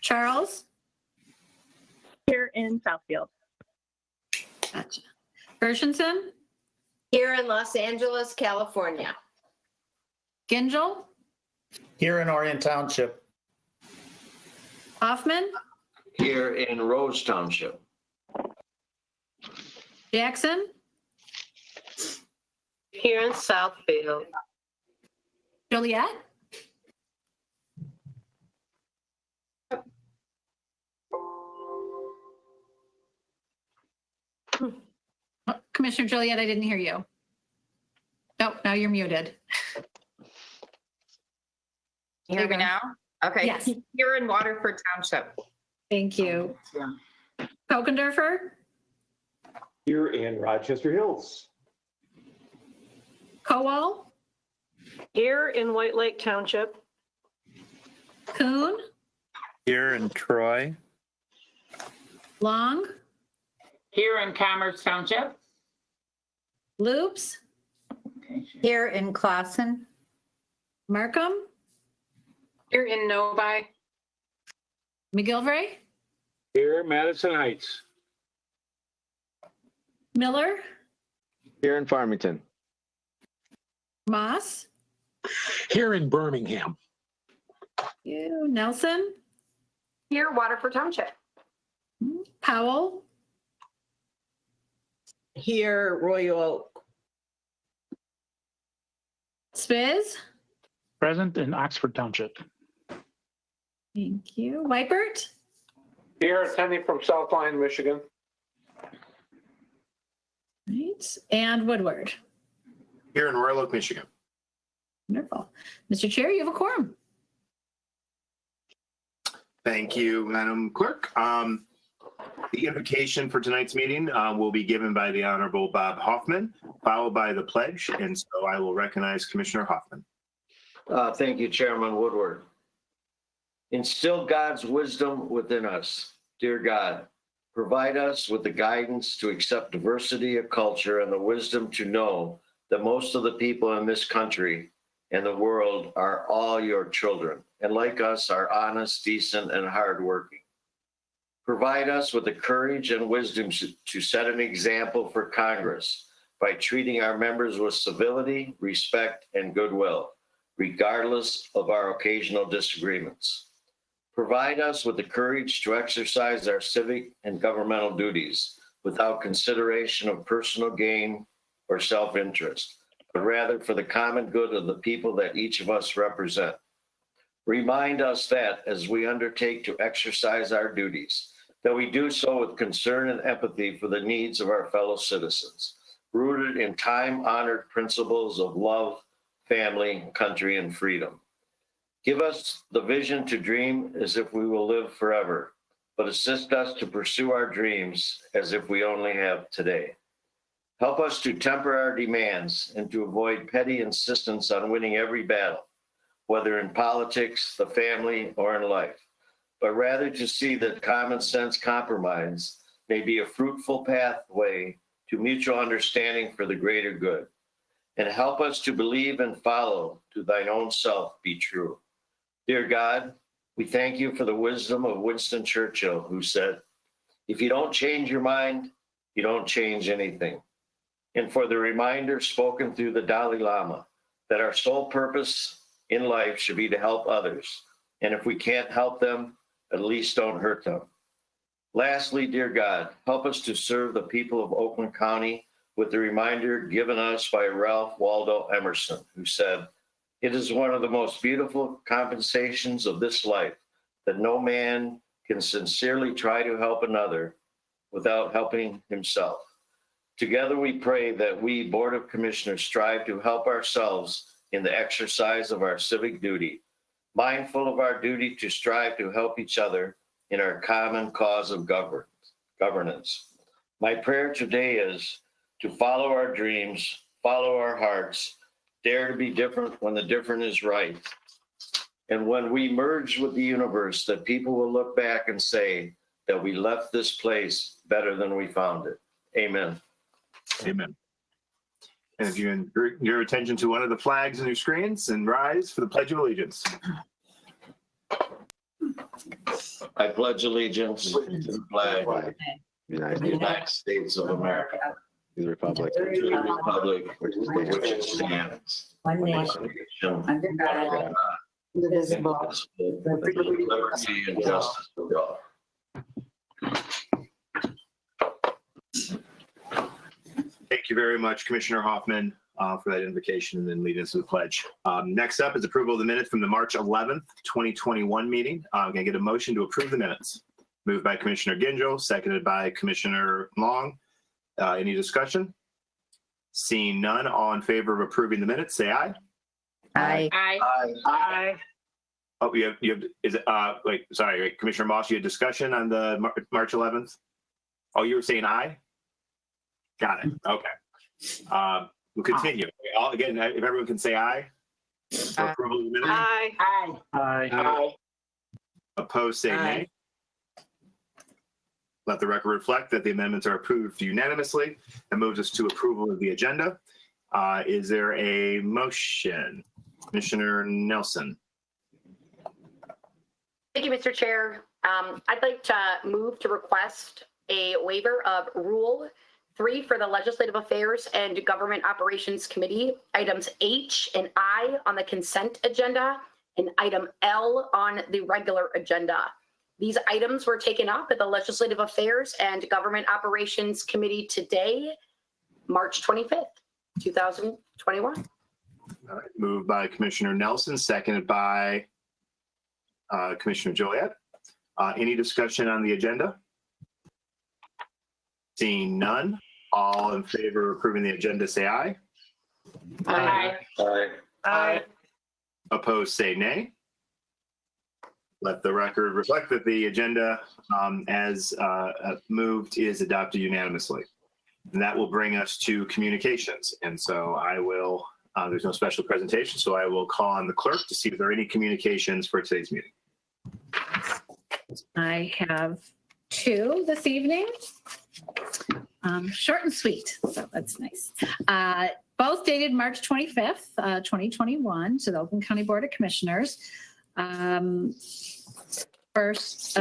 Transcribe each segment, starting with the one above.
Charles? Here in Southfield. Gotcha. Gershenson? Here in Los Angeles, California. Gingell? Here in Orion Township. Hoffman? Here in Rose Township. Jackson? Here in Southfield. Joliet? Oh, Commissioner Joliet, I didn't hear you. Oh, now you're muted. You hear me now? Okay. Yes. Here in Waterford Township. Thank you. Kokendorfer? Here in Rochester Hills. Kowal? Here in White Lake Township. Kuhn? Here in Troy. Long? Here in Commerce Township. Loops? Here in Clausen. Markham? Here in Novi. McGilvray? Here, Madison Heights. Miller? Here in Farmington. Moss? Here in Birmingham. You. Nelson? Here, Waterford Township. Powell? Here, Royal Oak. Spiz? Present in Oxford Township. Thank you. Weipert? Here, attending from South Lyon, Michigan. Right. And Woodward? Here in Royal Oak, Michigan. Wonderful. Mr. Chair, you have a quorum. Thank you, Madam Clerk. The invocation for tonight's meeting will be given by the Honorable Bob Hoffman, followed by the pledge. And so I will recognize Commissioner Hoffman. Thank you, Chairman Woodward. Instill God's wisdom within us. Dear God, provide us with the guidance to accept diversity of culture and the wisdom to know that most of the people in this country and the world are all your children, and like us are honest, decent, and hardworking. Provide us with the courage and wisdom to set an example for Congress by treating our members with civility, respect, and goodwill, regardless of our occasional disagreements. Provide us with the courage to exercise our civic and governmental duties without consideration of personal gain or self-interest, but rather for the common good of the people that each of us represent. Remind us that as we undertake to exercise our duties, that we do so with concern and empathy for the needs of our fellow citizens, rooted in time-honored principles of love, family, country, and freedom. Give us the vision to dream as if we will live forever, but assist us to pursue our dreams as if we only have today. Help us to temper our demands and to avoid petty insistence on winning every battle, whether in politics, the family, or in life, but rather to see that common sense compromise may be a fruitful pathway to mutual understanding for the greater good. And help us to believe and follow to thine own self be true. Dear God, we thank you for the wisdom of Winston Churchill, who said, if you don't change your mind, you don't change anything. And for the reminder spoken through the Dalai Lama that our sole purpose in life should be to help others. And if we can't help them, at least don't hurt them. Lastly, dear God, help us to serve the people of Oakland County with the reminder given us by Ralph Waldo Emerson, who said, it is one of the most beautiful compensations of this life that no man can sincerely try to help another without helping himself. Together we pray that we, Board of Commissioners, strive to help ourselves in the exercise of our civic duty, mindful of our duty to strive to help each other in our common cause of governance. My prayer today is to follow our dreams, follow our hearts, dare to be different when the different is right. And when we merge with the universe, that people will look back and say that we left this place better than we found it. Amen. Amen. And if you turn your attention to one of the flags on your screens and rise for the Pledge of Allegiance. I pledge allegiance to the flag of the United States of America, The Republic. to the republic which it stands, One one nation, nation, under God, indivisible, with liberty and justice for all. Thank you very much, Commissioner Hoffman, for that invocation and then lead us to the pledge. Next up is approval of the minutes from the March 11th, 2021 meeting. Can I get a motion to approve the minutes? Moved by Commissioner Ginjo, seconded by Commissioner Long. Any discussion? Seeing none, all in favor of approving the minutes, say aye. Aye. Aye. Aye. Oh, you have, is it, wait, sorry, wait, Commissioner Moss, you had discussion on the March 11th? Oh, you were saying aye? Got it, okay. We'll continue. Again, if everyone can say aye. For approval of the minutes. Aye. Aye. Aye. Opposed, say nay. Let the record reflect that the amendments are approved unanimously. That moves us to approval of the agenda. Is there a motion? Commissioner Nelson. Thank you, Mr. Chair. I'd like to move to request a waiver of Rule 3 for the Legislative Affairs and Government Operations Committee, items H and I on the consent agenda, and item L on the regular agenda. These items were taken up at the Legislative Affairs and Government Operations Committee today, March 25th, 2021. All right, moved by Commissioner Nelson, seconded by Commissioner Joliet. Any discussion on the agenda? Seeing none, all in favor of approving the agenda, say aye. Aye. Aye. Aye. Opposed, say nay. Let the record reflect that the agenda as moved is adopted unanimously. And that will bring us to communications. And so I will, there's no special presentation, so I will call on the clerk to see if there are any communications for today's meeting. I have two this evening. Short and sweet, so that's nice. Both dated March 25th, 2021 to the Oakland County Board of Commissioners. First,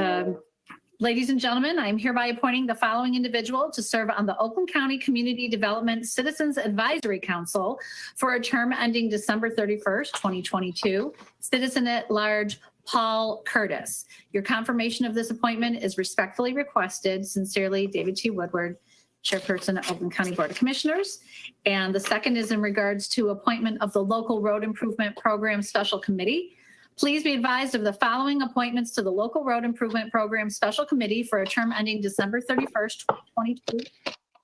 ladies and gentlemen, I'm hereby appointing the following individual to serve on the Oakland County Community Development Citizens Advisory Council for a term ending December 31st, 2022. Citizen at large, Paul Curtis. Your confirmation of this appointment is respectfully requested. Sincerely, David T. Woodward, Chairperson of Oakland County Board of Commissioners. And the second is in regards to appointment of the Local Road Improvement Program Special Committee. Please be advised of the following appointments to the Local Road Improvement Program Special Committee for a term ending December 31st, 2022,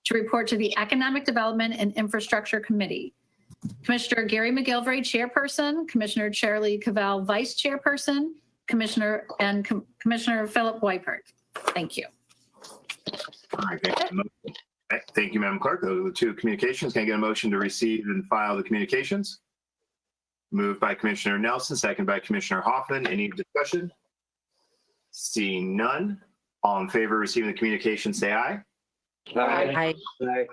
to report to the Economic Development and Infrastructure Committee. Commissioner Gary McGilvray, Chairperson, Commissioner Charlie Cavell, Vice Chairperson, Commissioner Philip Weipert. Thank you. All right, thank you, Madam Clerk. Those are the two communications. Can I get a motion to receive and file the communications? Moved by Commissioner Nelson, second by Commissioner Hoffman. Any discussion? Seeing none, all in favor of receiving the communication, say aye. Aye. Aye.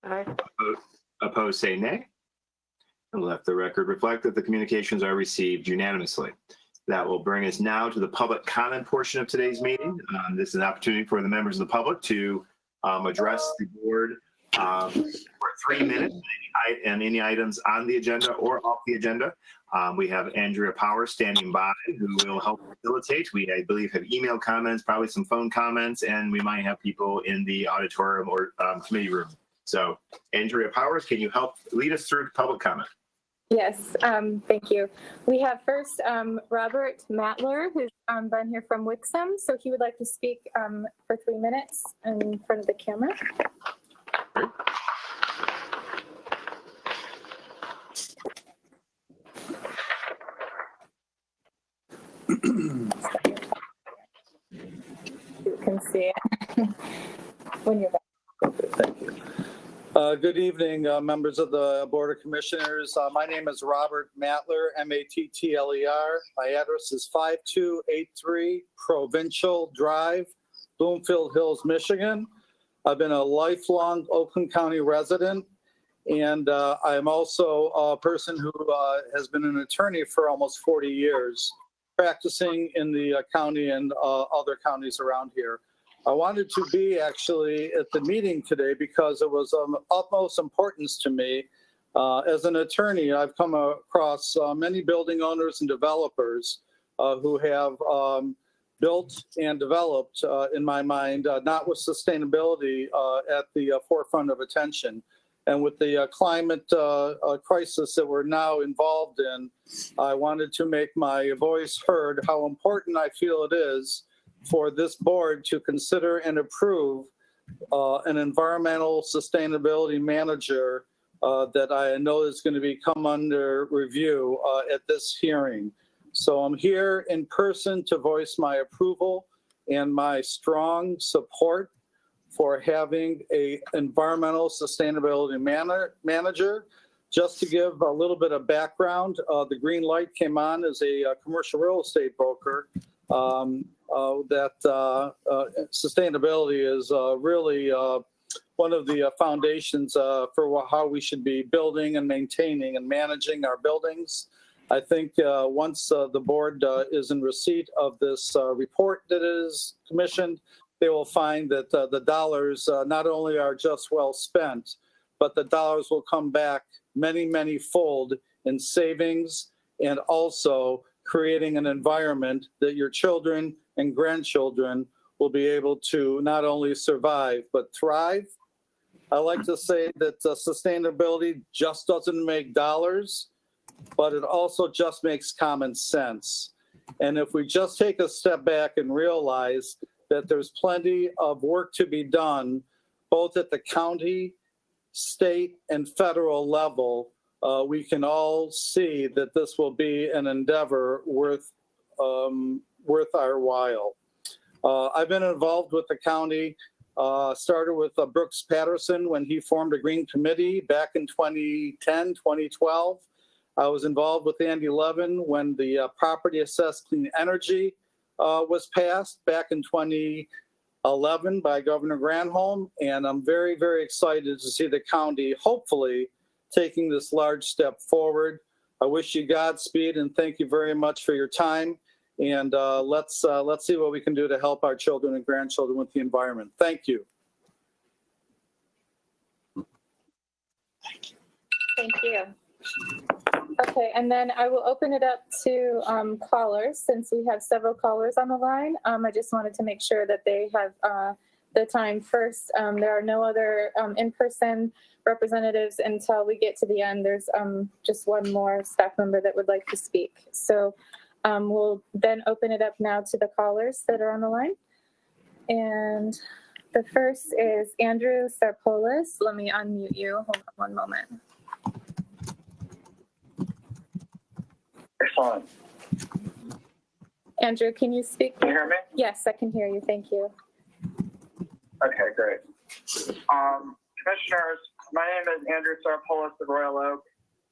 Aye. Opposed, say nay. And let the record reflect that the communications are received unanimously. That will bring us now to the public comment portion of today's meeting. This is an opportunity for the members of the public to address the board for 3 minutes and any items on the agenda or off the agenda. We have Andrea Power standing by who will help facilitate. We, I believe, have email comments, probably some phone comments, and we might have people in the auditorium or committee room. So Andrea Powers, can you help lead us through public comment? Yes, thank you. We have first Robert Matler, who's been here from Wixom, so he would like to speak for 3 minutes in front of the camera. You can see it when you're back. Thank you. Good evening, members of the Board of Commissioners. My name is Robert Matler, M-A-T-T-L-E-R. My address is 5283 Provincial Drive, Bloomfield Hills, Michigan. I've been a lifelong Oakland County resident, and I am also a person who has been an attorney for almost 40 years. practicing in the county and other counties around here. I wanted to be actually at the meeting today because it was of utmost importance to me. As an attorney, I've come across many building owners and developers who have built and developed, in my mind, not with sustainability at the forefront of attention. And with the climate crisis that we're now involved in, I wanted to make my voice heard how important I feel it is for this board to consider and approve an environmental sustainability manager that I know is going to become under review at this hearing. So I'm here in person to voice my approval and my strong support for having an environmental sustainability manager. Just to give a little bit of background, the green light came on as a commercial real estate broker. That sustainability is really one of the foundations for how we should be building and maintaining and managing our buildings. I think once the board is in receipt of this report that is commissioned, they will find that the dollars not only are just well spent, but the dollars will come back many, many fold in savings and also creating an environment that your children and grandchildren will be able to not only survive, but thrive. I like to say that sustainability just doesn't make dollars, but it also just makes common sense. And if we just take a step back and realize that there's plenty of work to be done, both at the county, state, and federal level, we can all see that this will be an endeavor worth our while. I've been involved with the county, started with Brooks Patterson when he formed a Green Committee back in 2010, 2012. I was involved with Andy Levin when the Property Assessed Clean Energy was passed back in 2011 by Governor Granholm. And I'm very, very excited to see the county hopefully taking this large step forward. I wish you Godspeed and thank you very much for your time. And let's see what we can do to help our children and grandchildren with the environment. Thank you. Thank you. Okay, and then I will open it up to callers since we have several callers on the line. I just wanted to make sure that they have the time first. There are no other in-person representatives until we get to the end. There's just one more staff member that would like to speak. So we'll then open it up now to the callers that are on the line. And the first is Andrew Sarpolis. Let me unmute you. Hold on one moment. Excellent. Andrew, can you speak? Can you hear me? Yes, I can hear you. Thank you. Okay, great. Commissioners, my name is Andrew Sarpolis of Royal Oak.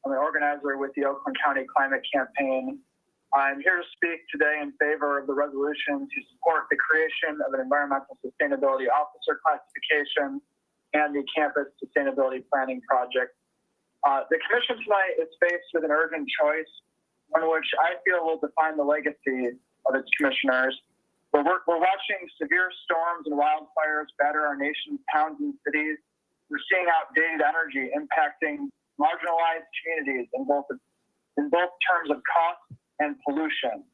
I'm an organizer with the Oakland County Climate Campaign. I'm here to speak today in favor of the resolution to support the creation of an environmental sustainability officer classification and the campus sustainability planning project. The commission tonight is faced with an urgent choice, one which I feel will define the legacy of its commissioners. We're watching severe storms and wildfires batter our nation's towns and cities. We're seeing outdated energy impacting marginalized communities in both terms of cost and pollution.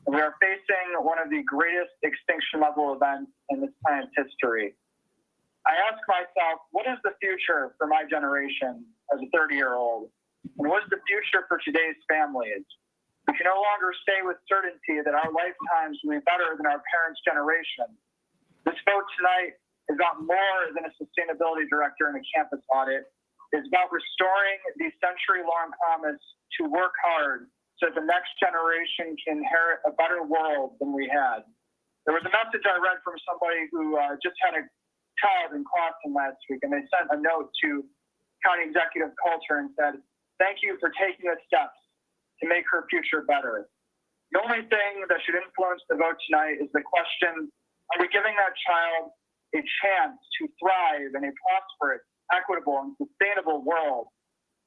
And we are facing one of the greatest extinction level events in this planet's history. I ask myself, what is the future for my generation as a 30-year-old? And what is the future for today's families? We can no longer say with certainty that our lifetimes will be better than our parents' generation. This vote tonight is about more than a sustainability director and a campus audit. It's about restoring the century-long promise to work hard so that the next generation can inherit a better world than we had. There was a message I read from somebody who just had a child in Clawson last week, and they sent a note to County Executive Coulter and said, "Thank you for taking the steps to make her future better." The only thing that should influence the vote tonight is the question, are we giving that child a chance to thrive in a prosperous, equitable, and sustainable world?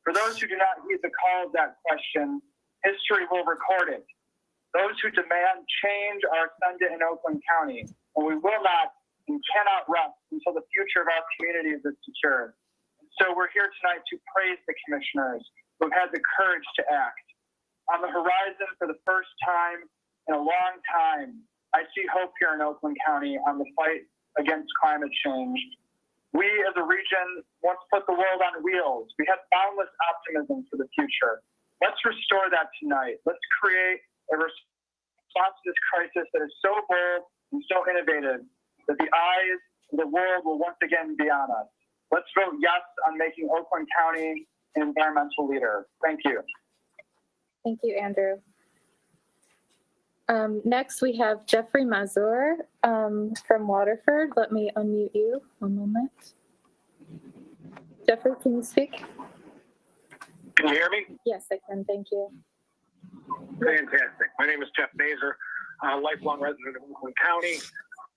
For those who do not heed the call of that question, history will record it. Those who demand change are ascendant in Oakland County, and we will not and cannot rest until the future of our communities is secured. So we're here tonight to praise the commissioners who have had the courage to act. On the horizon, for the first time in a long time, I see hope here in Oakland County on the fight against climate change. We as a region once put the world on wheels. We had boundless optimism for the future. Let's restore that tonight. Let's create a response to this crisis that is so bold and so innovative that the eyes of the world will once again be on us. Let's vote yes on making Oakland County an environmental leader. Thank you. Thank you, Andrew. Next, we have Jeffrey Mazur from Waterford. Let me unmute you. One moment. Jeffrey, can you speak? Can you hear me? Yes, I can. Thank you. Fantastic. My name is Jeff Mazur, a lifelong resident of Oakland County.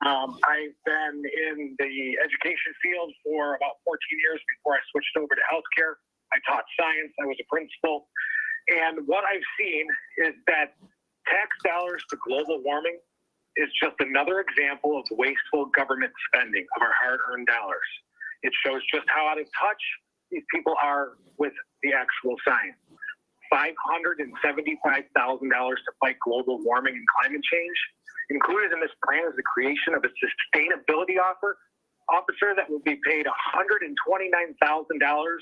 I've been in the education field for about 14 years before I switched over to healthcare. I taught science. I was a principal. And what I've seen is that tax dollars to global warming is just another example of wasteful government spending of our hard-earned dollars. It shows just how out of touch these people are with the actual science. $575,000 to fight global warming and climate change. Included in this plan is the creation of a sustainability officer that will be paid $129,000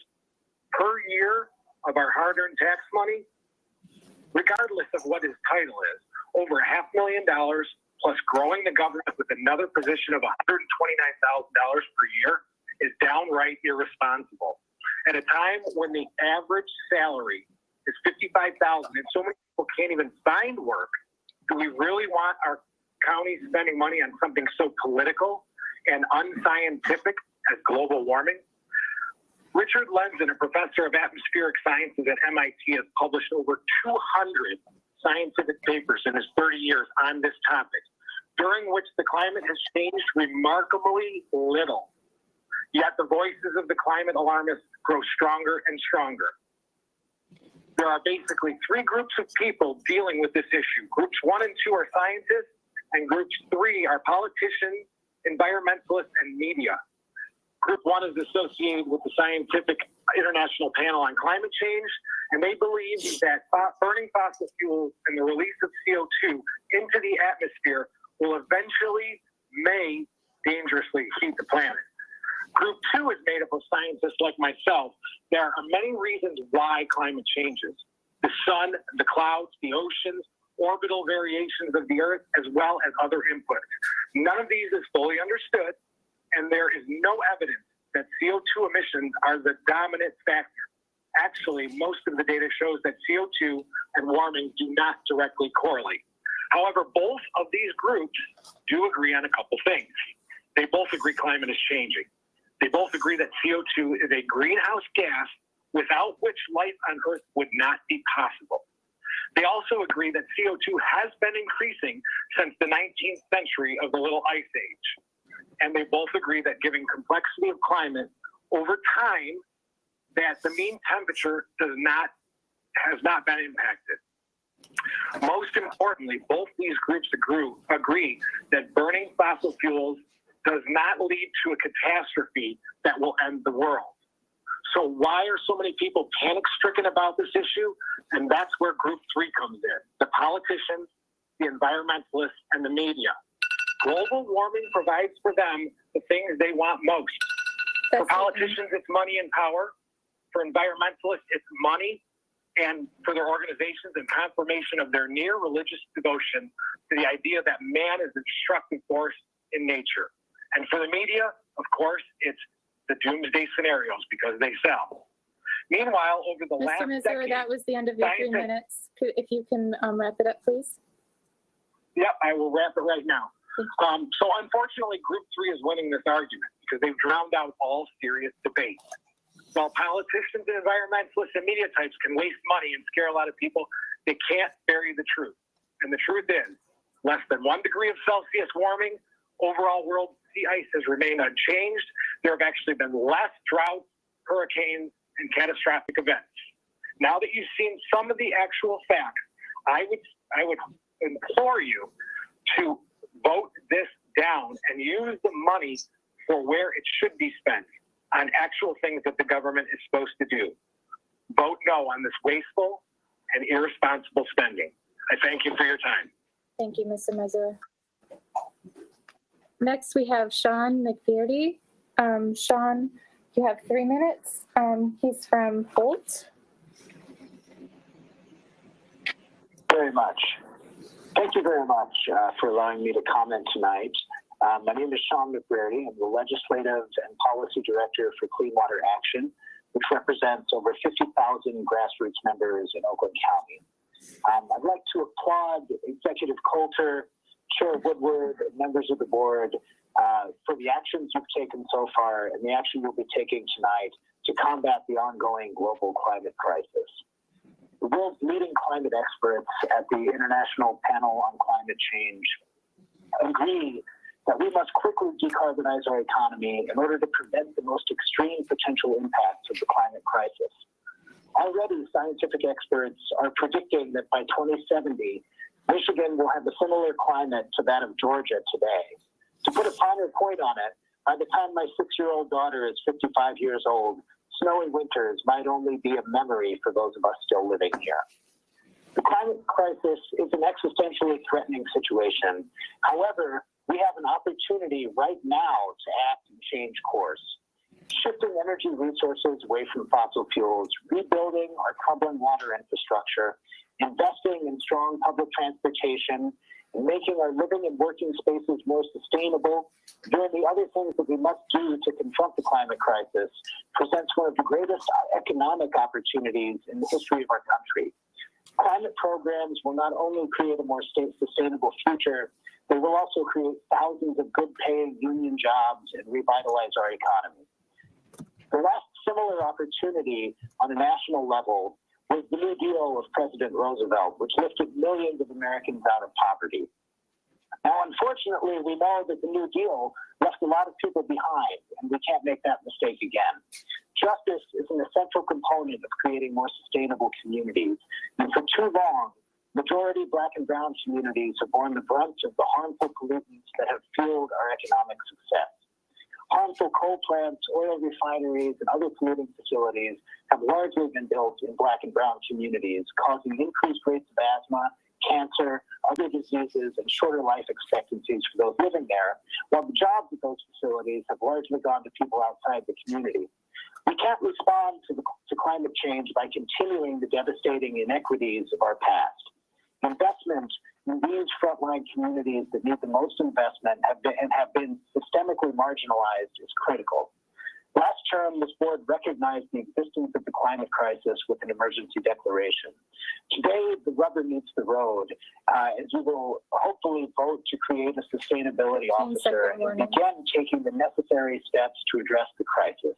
per year of our hard-earned tax money, regardless of what his title is. Over $500,000 plus growing the government with another position of $129,000 per year is downright irresponsible. At a time when the average salary is $55,000 and so many people can't even find work, do we really want our county spending money on something so political and unscientific as global warming? Richard Lenzen, a professor of atmospheric sciences at MIT, has published over 200 scientific papers in his 30 years on this topic, during which the climate has changed remarkably little. Yet the voices of the climate alarmists grow stronger and stronger. There are basically three groups of people dealing with this issue. Groups 1 and 2 are scientists, and groups 3 are politicians, environmentalists, and media. Group 1 is associated with the Scientific International Panel on Climate Change, and they believe that burning fossil fuels and the release of CO2 into the atmosphere will eventually, may dangerously heat the planet. Group 2 is made up of scientists like myself. There are many reasons why climate changes. The sun, the clouds, the oceans, orbital variations of the Earth, as well as other inputs. None of these is fully understood, and there is no evidence that CO2 emissions are the dominant factor. Actually, most of the data shows that CO2 and warming do not directly correlate. However, both of these groups do agree on a couple things. They both agree climate is changing. They both agree that CO2 is a greenhouse gas without which life on Earth would not be possible. They also agree that CO2 has been increasing since the 19th century of the Little Ice Age. And they both agree that given complexity of climate, over time, that the mean temperature has not been impacted. Most importantly, both these groups agree that burning fossil fuels does not lead to a catastrophe that will end the world. So why are so many people panic-stricken about this issue? And that's where Group 3 comes in. The politicians, the environmentalists, and the media. Global warming provides for them the things they want most. For politicians, it's money and power. For environmentalists, it's money. And for their organizations, and confirmation of their near religious devotion to the idea that man is a destructive force in nature. And for the media, of course, it's the doomsday scenarios because they sell. Meanwhile, over the last Mr. Mazur, that was the end of your 3 minutes. If you can wrap it up, please. Yep, I will wrap it right now. So unfortunately, Group 3 is winning this argument because they've drowned out all serious debate. While politicians and environmentalists and media types can waste money and scare a lot of people, they can't bury the truth. And the truth is, less than 1 degree of Celsius warming, overall world sea ice has remained unchanged. There have actually been less droughts, hurricanes, and catastrophic events. Now that you've seen some of the actual facts, I would implore you to vote this down and use the money for where it should be spent on actual things that the government is supposed to do. Vote no on this wasteful and irresponsible spending. I thank you for your time. Thank you, Mr. Messer. Next, we have Sean McFearty. Sean, you have 3 minutes. He's from Holt. Very much. Thank you very much for allowing me to comment tonight. My name is Sean McFearty. I'm the Legislative and Policy Director for Clean Water Action, which represents over 50,000 grassroots members in Oakland County. I'd like to applaud Executive Coulter, Chair Woodward, members of the board for the actions you've taken so far and the action you'll be taking tonight to combat the ongoing global climate crisis. The world's leading climate experts at the International Panel on Climate Change agree that we must quickly decarbonize our economy in order to prevent the most extreme potential impacts of the climate crisis. Already, scientific experts are predicting that by 2070, Michigan will have a similar climate to that of Georgia today. To put a finer point on it, by the time my 6-year-old daughter is 55 years old, snowy winters might only be a memory for those of us still living here. The climate crisis is an existentially threatening situation. However, we have an opportunity right now to act and change course. Shifting energy resources away from fossil fuels, rebuilding our crumbling water infrastructure, investing in strong public transportation, and making our living and working spaces more sustainable, doing the other things that we must do to confront the climate crisis, presents one of the greatest economic opportunities in the history of our country. Climate programs will not only create a more sustainable future, they will also create thousands of good-paying union jobs and revitalize our economy. The last similar opportunity on a national level was the New Deal of President Roosevelt, which lifted millions of Americans out of poverty. Now, unfortunately, we know that the New Deal left a lot of people behind, and we can't make that mistake again. Justice is an essential component of creating more sustainable communities, and for too long, majority Black and Brown communities have borne the brunt of the harmful pollutants that have fueled our economic success. Harmful coal plants, oil refineries, and other polluting facilities have largely been built in Black and Brown communities, causing increased rates of asthma, cancer, other diseases, and shorter life expectancies for those living there, while the jobs at those facilities have largely gone to people outside the community. We can't respond to climate change by continuing the devastating inequities of our past. Investment in these frontline communities that need the most investment have been systemically marginalized is critical. Last term, this board recognized the existence of the climate crisis with an emergency declaration. Today, the rubber meets the road, as we will hopefully vote to create a sustainability officer and begin taking the necessary steps to address the crisis.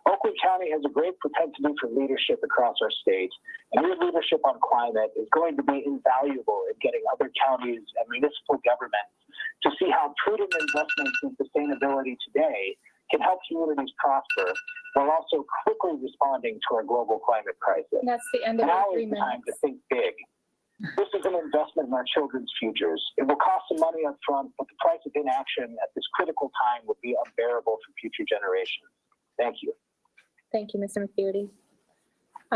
Oakland County has a great propensity for leadership across our state, and your leadership on climate is going to be invaluable in getting other counties and municipal governments to see how prudent investments in sustainability today can help communities prosper while also quickly responding to our global climate crisis. And that's the end of now our 3 is the time to minutes. think big. This is an investment in our children's futures. It will cost some money up front, but the price of inaction at this critical time would be unbearable for future generations. Thank you. Thank you, Mr. McFearty.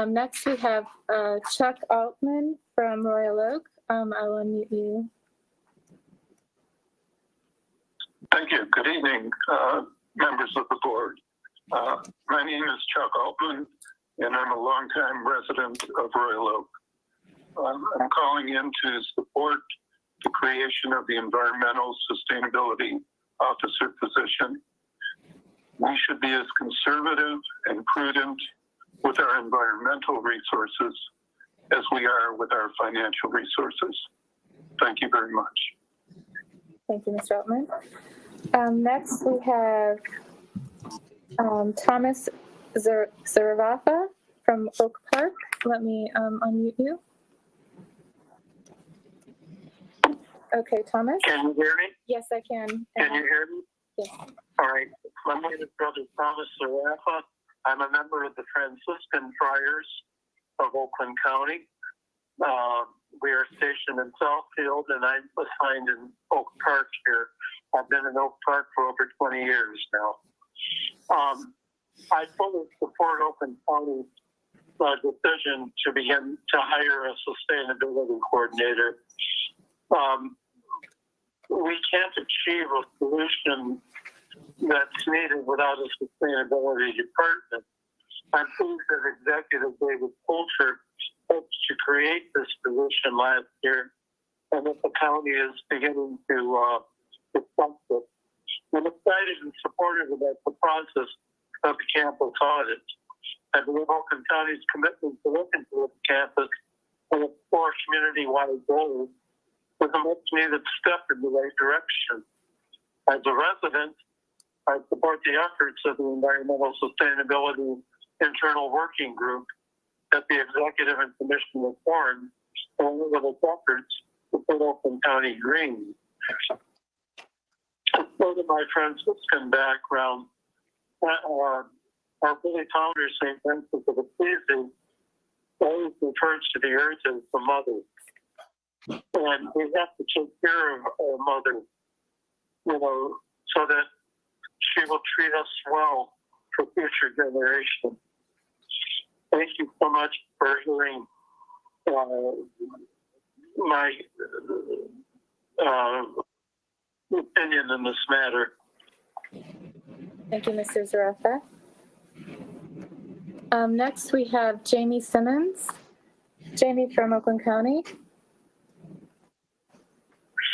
Next, we have Chuck Altman from Royal Oak. I will unmute you. Thank you. Good evening, members of the board. My name is Chuck Altman, and I'm a longtime resident of Royal Oak. I'm calling in to support the creation of the Environmental Sustainability Officer position. We should be as conservative and prudent with our environmental resources as we are with our financial resources. Thank you very much. Thank you, Mr. Altman. Next, we have Thomas Zaravafa from Oak Park. Let me unmute you. Okay, Thomas? Can you hear me? Yes, I can. Can you hear me? Yes. All right. My name is Brother Thomas Sarafa. I'm a member of the Franciscan Friars of Oakland County. we are stationed in Southfield, and I'm assigned in Oak Park here. I've been in Oak Park for over 20 years now. I fully support Oakland County's decision to begin to hire a sustainability coordinator. We can't achieve a solution that's needed without a sustainability department. I'm pleased that Executive David Coulter helped to create this position last year, and that the county is beginning to discuss it. I'm excited and supportive about the process of the campus audit. I believe Oakland County's commitment to look into this campus and explore community-wide goals is a much-needed step in the right direction. As a resident, I support the efforts of the Environmental Sustainability Internal Working Group that the Executive and Commission have formed, along with its efforts to put Oakland County green. As part of my Franciscan background, our Billy Founder, St. Francis of Assisi, always refers to the earth as the mother. And we have to take care of our mother, so that she will treat us well for future generations. Thank you so much for hearing my opinion in this matter. Thank you, Mr. Zarafa. Next, we have Jamie Simmons. Jamie from Oakland County.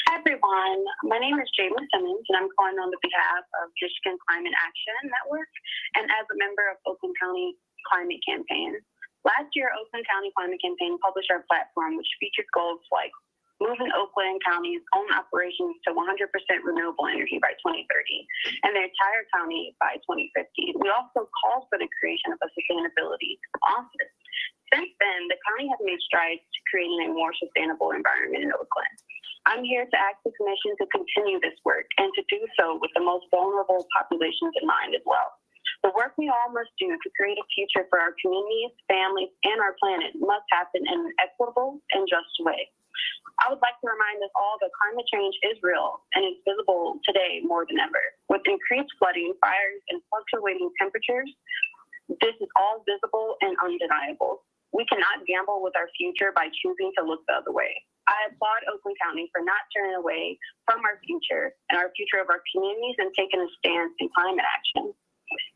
Hi, everyone. My name is Jamie Simmons, and I'm calling on behalf of Michigan Climate Action Network and as a member of Oakland County Climate Campaign. Last year, Oakland County Climate Campaign published our platform, which featured goals like moving Oakland County's own operations to 100% renewable energy by 2030 and the entire county by 2050. We also called for the creation of a sustainability office. Since then, the county has made strides to creating a more sustainable environment in Oakland. I'm here to ask the Commission to continue this work and to do so with the most vulnerable populations in mind as well. The work we all must do to create a future for our communities, families, and our planet must happen in an equitable and just way. I would like to remind us all that climate change is real and is visible today more than ever. With increased flooding, fires, and fluctuating temperatures, this is all visible and undeniable. We cannot gamble with our future by choosing to look the other way. I applaud Oakland County for not turning away from our future and our future of our communities and taking a stance in climate action.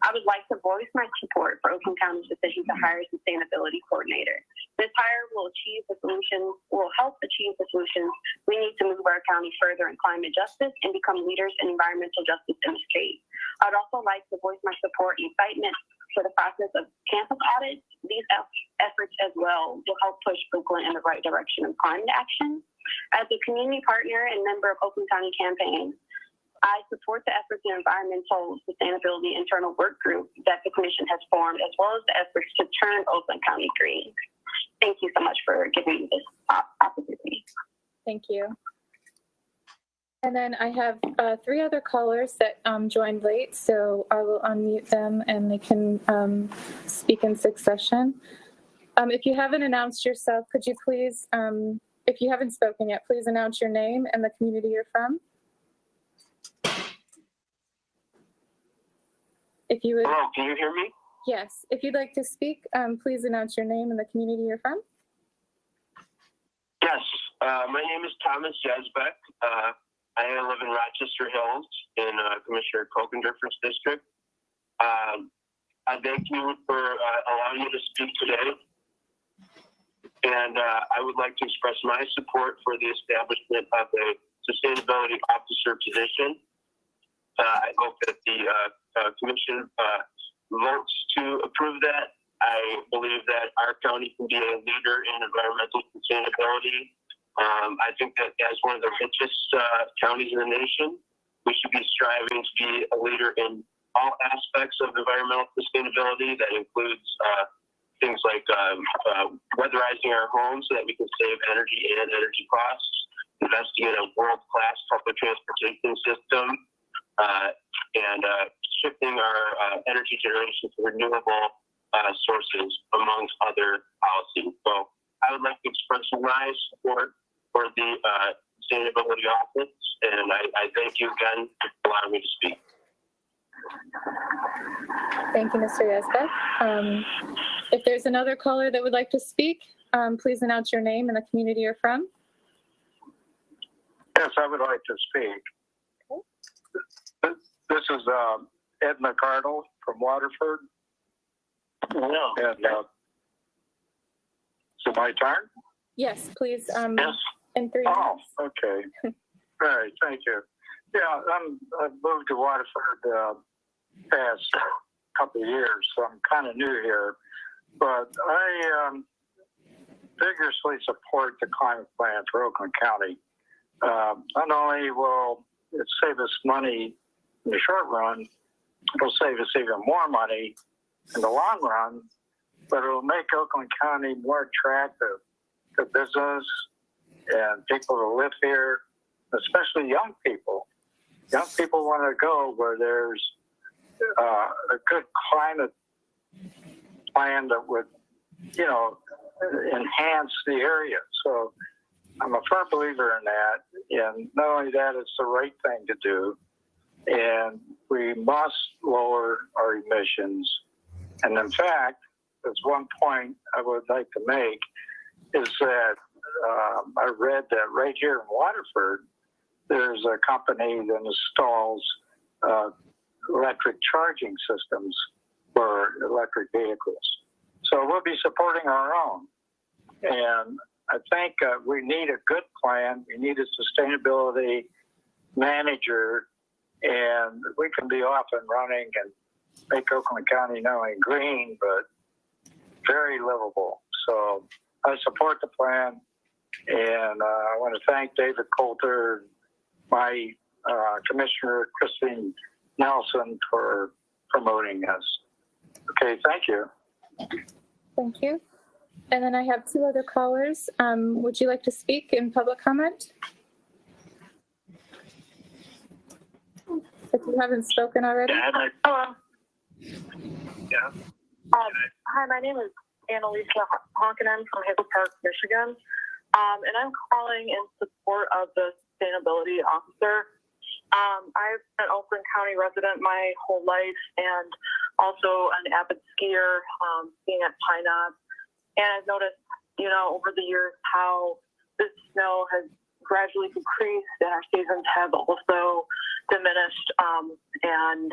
I would like to voice my support for Oakland County's decision to hire a sustainability coordinator. This hire will help achieve the solutions we need to move our county further in climate justice and become leaders in environmental justice in the state. I'd also like to voice my support and excitement for the process of campus audits. These efforts as well will help push Oakland in the right direction of climate action. As a community partner and member of Oakland County Campaign, I support the efforts in Environmental Sustainability Internal Work Group that the Commission has formed, as well as the efforts to turn Oakland County green. Thank you so much for giving me this opportunity. Thank you. And then I have 3 other callers that joined late, so I will unmute them and they can speak in succession. If you haven't announced yourself, could you please, if you haven't spoken yet, please announce your name and the community you're from. If you would. Hello, can you hear me? Yes. If you'd like to speak, please announce your name and the community you're from. Yes, my name is Thomas Jesbeck. I live in Rochester Hills in Commissioner Kokendorfer's district. I thank you for allowing me to speak today. And I would like to express my support for the establishment of a sustainability officer position. I hope that the Commission votes to approve that. I believe that our county can be a leader in environmental sustainability. I think that as one of the richest counties in the nation, we should be striving to be a leader in all aspects of environmental sustainability. That includes things like weatherizing our homes so that we can save energy and energy costs, investing in a world-class public transportation system, and shifting our energy generation to renewable sources, amongst other policies. So I would like to express my support for the sustainability office, and I thank you again for allowing me to speak. Thank you, Mr. Yazbek. If there's another caller that would like to speak, please announce your name and the community you're from. Yes, I would like to speak. This is Ed McArdle from Waterford. No. And is it my turn? Yes, please. Yes. In 3 Oh, minutes. okay. All right, thank you. Yeah, I've moved to Waterford past couple of years, so I'm kind of new here. But I vigorously support the climate plan for Oakland County. Not only will it save us money in the short run, it'll save us even more money in the long run, but it'll make Oakland County more attractive to business and people to live here, especially young people. Young people want to go where there's a good climate plan that would, enhance the area. So I'm a firm believer in that. And not only that, it's the right thing to do. And we must lower our emissions. And in fact, there's one point I would like to make is that I read that right here in Waterford, there's a company that installs electric charging systems for electric vehicles. So we'll be supporting our own. And I think we need a good plan. We need a sustainability manager, and we can be off and running and make Oakland County not only green, but very livable. So I support the plan, and I want to thank David Coulter, my Commissioner Christine Nelson, for promoting this. Okay, thank you. Thank you. And then I have 2 other callers. Would you like to speak in public comment? If you haven't spoken already. Hello. Yeah. Hi, my name is Annalisa Honkinen from Hazel Park, Michigan. And I'm calling in support of the sustainability officer. I've been an Oakland County resident my whole life and also an avid skier, skiing at Pine Knob. And I've noticed, over the years how the snow has gradually decreased and our seasons have also diminished. And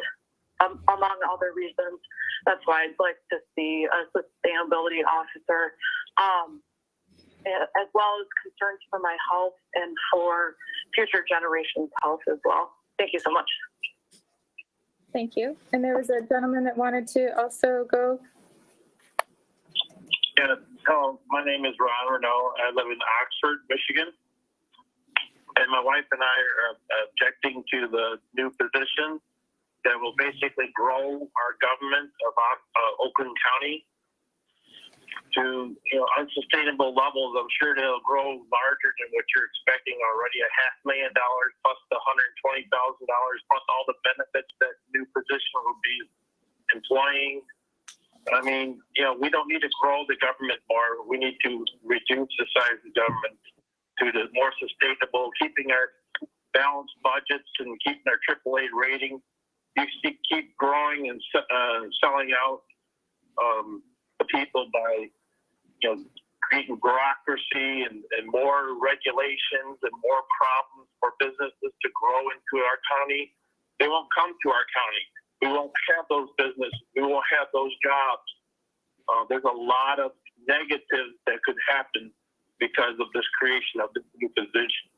among other reasons, that's why I'd like to see a sustainability officer, as well as concerns for my health and for future generations' health as well. Thank you so much. Thank you. And there was a gentleman that wanted to also go. Yeah, hello, my name is Ron Renault. I live in Oxford, Michigan. And my wife and I are objecting to the new position that will basically grow our government of Oakland County to unsustainable levels. I'm sure they'll grow larger than what you're expecting already, $500,000 plus the $120,000 plus all the benefits that new position will be employing. I mean, we don't need to grow the government more. We need to reduce the size of the government to the more sustainable, keeping our balanced budgets and keeping our AAA rating. You keep growing and selling out the people by, creating bureaucracy and more regulations and more problems for businesses to grow into our county. They won't come to our county. We won't have those businesses. We won't have those jobs. There's a lot of negatives that could happen because of this creation of this new position.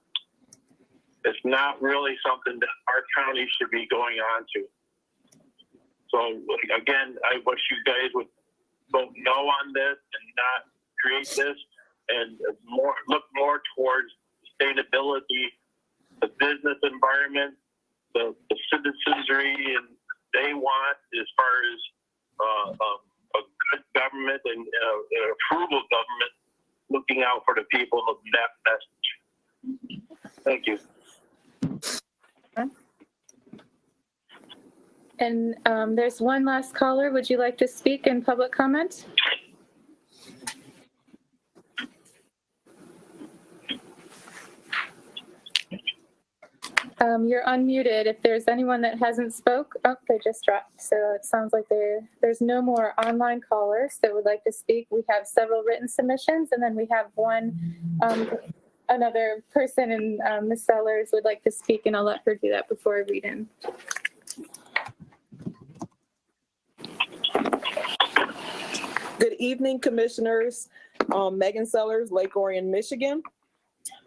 It's not really something that our county should be going on to. So again, I wish you guys would vote no on this and not create this, and look more towards sustainability, the business environment, the citizenry, and they want as far as a good government and an approval government looking out for the people of that message. Thank you. And there's one last caller. Would you like to speak in public comment? You're unmuted. If there's anyone that hasn't spoke, oh, they just dropped. So it sounds like there's no more online callers that would like to speak. We have several written submissions, and then we have one, another person in Ms. Sellers would like to speak, and I'll let her do that before I read in. Good evening, commissioners. Megan Sellers, Lake Orion, Michigan,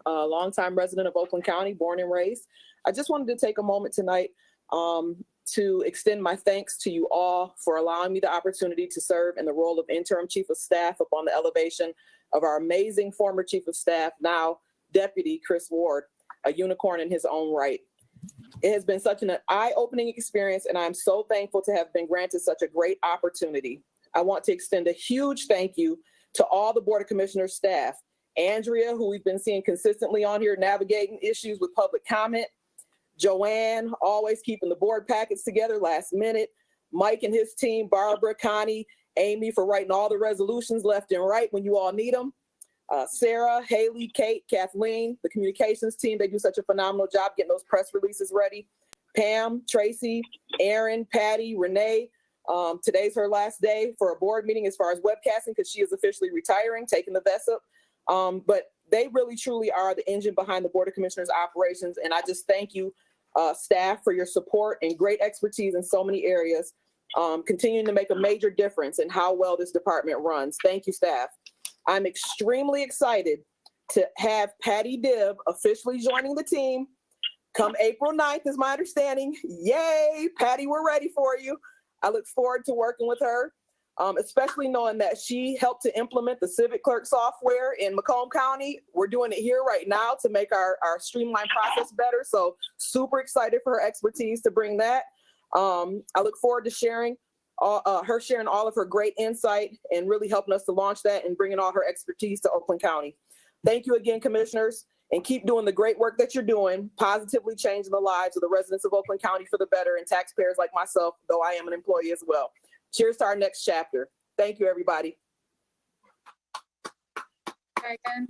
a longtime resident of Oakland County, born and raised. I just wanted to take a moment tonight to extend my thanks to you all for allowing me the opportunity to serve in the role of interim chief of staff upon the elevation of our amazing former chief of staff, now Deputy Chris Ward, a unicorn in his own right. It has been such an eye-opening experience, and I'm so thankful to have been granted such a great opportunity. I want to extend a huge thank you to all the Board of Commissioners staff. Andrea, who we've been seeing consistently on here navigating issues with public comment. Joanne, always keeping the board packets together last minute. Mike and his team, Barbara, Connie, Amy for writing all the resolutions left and right when you all need them. Sarah, Haley, Kate, Kathleen, the communications team, they do such a phenomenal job getting those press releases ready. Pam, Tracy, Aaron, Patty, Renee. Today's her last day for a board meeting as far as webcasting because she is officially retiring, taking the VESA. But they really truly are the engine behind the Board of Commissioners operations. And I just thank you, staff, for your support and great expertise in so many areas, continuing to make a major difference in how well this department runs. Thank you, staff. I'm extremely excited to have Patty Dibb officially joining the team come April 9th is my understanding. Yay, Patty, we're ready for you. I look forward to working with her, especially knowing that she helped to implement the Civic Clerk software in Macomb County. We're doing it here right now to make our streamlined process better. So super excited for her expertise to bring that. I look forward to sharing her sharing all of her great insight and really helping us to launch that and bringing all her expertise to Oakland County. Thank you again, commissioners, and keep doing the great work that you're doing, positively changing the lives of the residents of Oakland County for the better and taxpayers like myself, though I am an employee as well. Cheers to our next chapter. Thank you, everybody. Megan.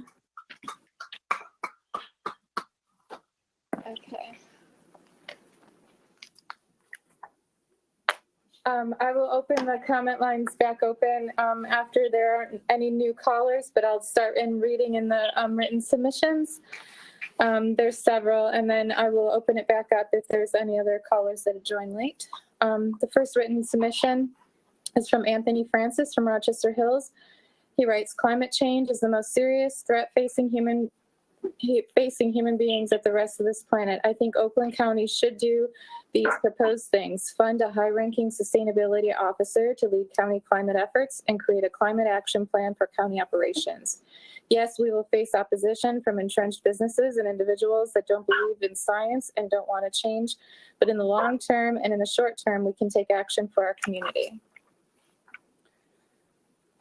Okay. I will open the comment lines back open after there aren't any new callers, but I'll start in reading in the written submissions. There's several, and then I will open it back up if there's any other callers that have joined late. The first written submission is from Anthony Francis from Rochester Hills. He writes, climate change is the most serious threat facing human beings at the rest of this planet. I think Oakland County should do these proposed things: fund a high-ranking sustainability officer to lead county climate efforts and create a climate action plan for county operations. Yes, we will face opposition from entrenched businesses and individuals that don't believe in science and don't want to change, but in the long term and in the short term, we can take action for our community.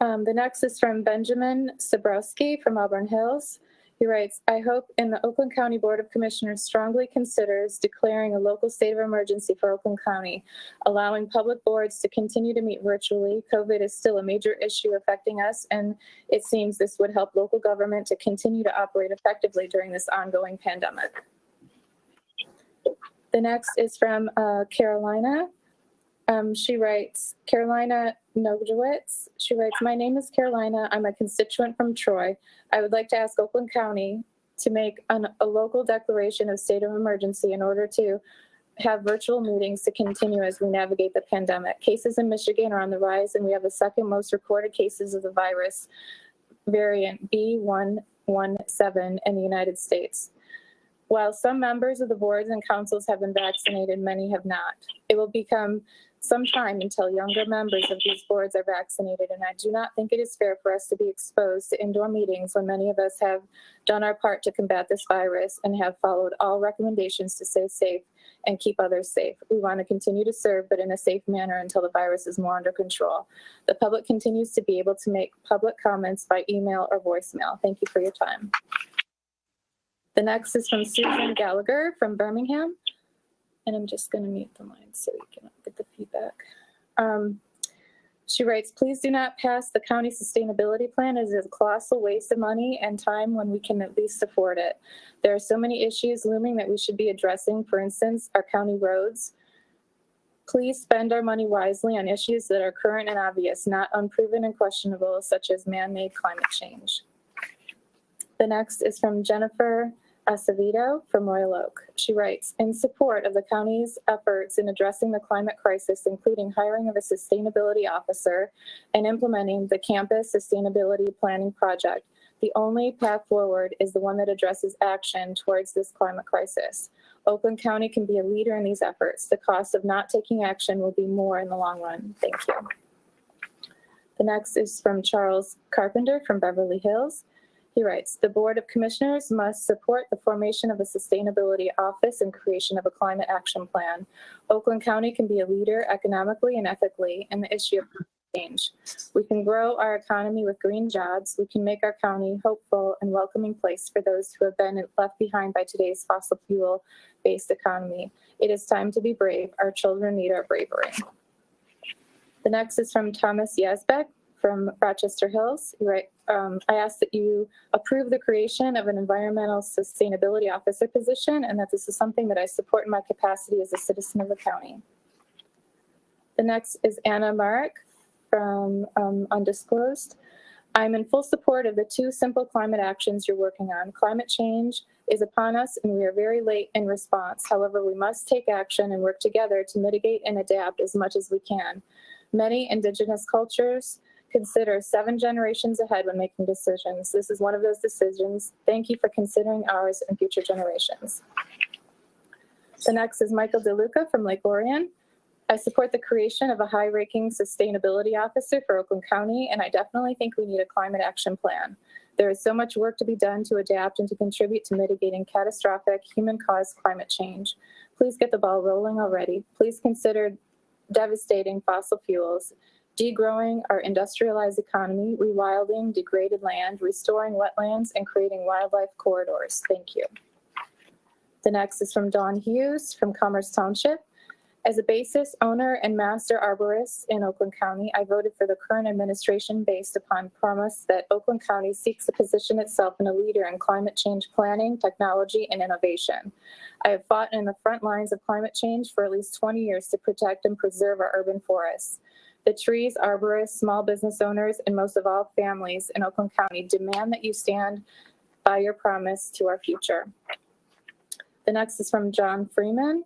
The next is from Benjamin Sabrowski from Auburn Hills. He writes, I hope in the Oakland County Board of Commissioners strongly considers declaring a local state of emergency for Oakland County, allowing public boards to continue to meet virtually. COVID is still a major issue affecting us, and it seems this would help local government to continue to operate effectively during this ongoing pandemic. The next is from Carolina. She writes, Carolina Nojewicz. She writes, my name is Carolina. I'm a constituent from Troy. I would like to ask Oakland County to make a local declaration of state of emergency in order to have virtual meetings to continue as we navigate the pandemic. Cases in Michigan are on the rise, and we have the second most recorded cases of the virus variant B117 in the United States. While some members of the boards and councils have been vaccinated, many have not. It will become some time until younger members of these boards are vaccinated, and I do not think it is fair for us to be exposed to indoor meetings when many of us have done our part to combat this virus and have followed all recommendations to stay safe and keep others safe. We want to continue to serve, but in a safe manner until the virus is more under control. The public continues to be able to make public comments by email or voicemail. Thank you for your time. The next is from Susan Gallagher from Birmingham. And I'm just going to mute the line so we can get the feedback. She writes, please do not pass the county sustainability plan as a colossal waste of money and time when we can at least afford it. There are so many issues looming that we should be addressing, for instance, our county roads. Please spend our money wisely on issues that are current and obvious, not unproven and questionable, such as man-made climate change. The next is from Jennifer Acevedo from Royal Oak. She writes, in support of the county's efforts in addressing the climate crisis, including hiring of a sustainability officer and implementing the campus sustainability planning project, the only path forward is the one that addresses action towards this climate crisis. Oakland County can be a leader in these efforts. The cost of not taking action will be more in the long run. Thank you. The next is from Charles Carpenter from Beverly Hills. He writes, the Board of Commissioners must support the formation of a sustainability office and creation of a climate action plan. Oakland County can be a leader economically and ethically in the issue of change. We can grow our economy with green jobs. We can make our county a hopeful and welcoming place for those who have been left behind by today's fossil fuel-based economy. It is time to be brave. Our children need our bravery. The next is from Thomas Yazbek from Rochester Hills. I ask that you approve the creation of an environmental sustainability officer position and that this is something that I support in my capacity as a citizen of the county. The next is Anna Marek from Undisclosed. I'm in full support of the two simple climate actions you're working on. Climate change is upon us and we are very late in response. However, we must take action and work together to mitigate and adapt as much as we can. Many indigenous cultures consider 7 generations ahead when making decisions. This is one of those decisions. Thank you for considering ours and future generations. The next is Michael DeLuca from Lake Orion. I support the creation of a high-ranking sustainability officer for Oakland County, and I definitely think we need a climate action plan. There is so much work to be done to adapt and to contribute to mitigating catastrophic human-caused climate change. Please get the ball rolling already. Please consider devastating fossil fuels, degrowing our industrialized economy, rewilding degraded land, restoring wetlands, and creating wildlife corridors. Thank you. The next is from Dawn Hughes from Commerce Township. As a basis owner and master arborist in Oakland County, I voted for the current administration based upon promise that Oakland County seeks to position itself in a leader in climate change planning, technology, and innovation. I have fought in the front lines of climate change for at least 20 years to protect and preserve our urban forests. The trees, arborists, small business owners, and most of all families in Oakland County demand that you stand by your promise to our future. The next is from John Freeman.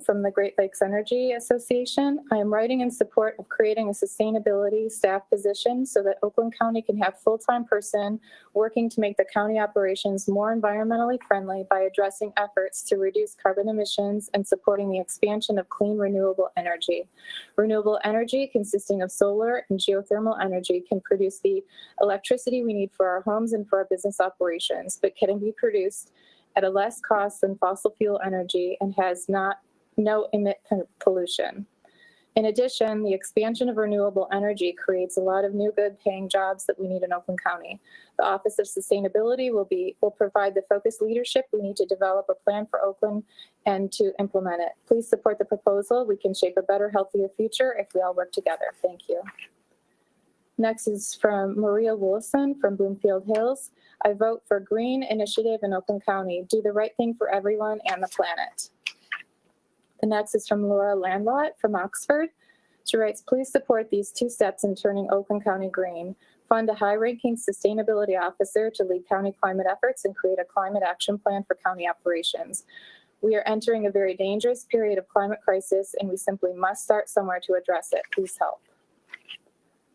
From the Great Lakes Energy Association. I am writing in support of creating a sustainability staff position so that Oakland County can have full-time person working to make the county operations more environmentally friendly by addressing efforts to reduce carbon emissions and supporting the expansion of clean renewable energy. Renewable energy consisting of solar and geothermal energy can produce the electricity we need for our homes and for our business operations, but can be produced at a less cost than fossil fuel energy and has no emit pollution. In addition, the expansion of renewable energy creates a lot of new good paying jobs that we need in Oakland County. The Office of Sustainability will provide the focused leadership we need to develop a plan for Oakland and to implement it. Please support the proposal. We can shape a better, healthier future if we all work together. Thank you. Next is from Maria Wilson from Bloomfield Hills. I vote for Green Initiative in Oakland County. Do the right thing for everyone and the planet. The next is from Laura Landlot from Oxford. She writes, please support these 2 steps in turning Oakland County green. Fund a high-ranking sustainability officer to lead county climate efforts and create a climate action plan for county operations. We are entering a very dangerous period of climate crisis, and we simply must start somewhere to address it. Please help.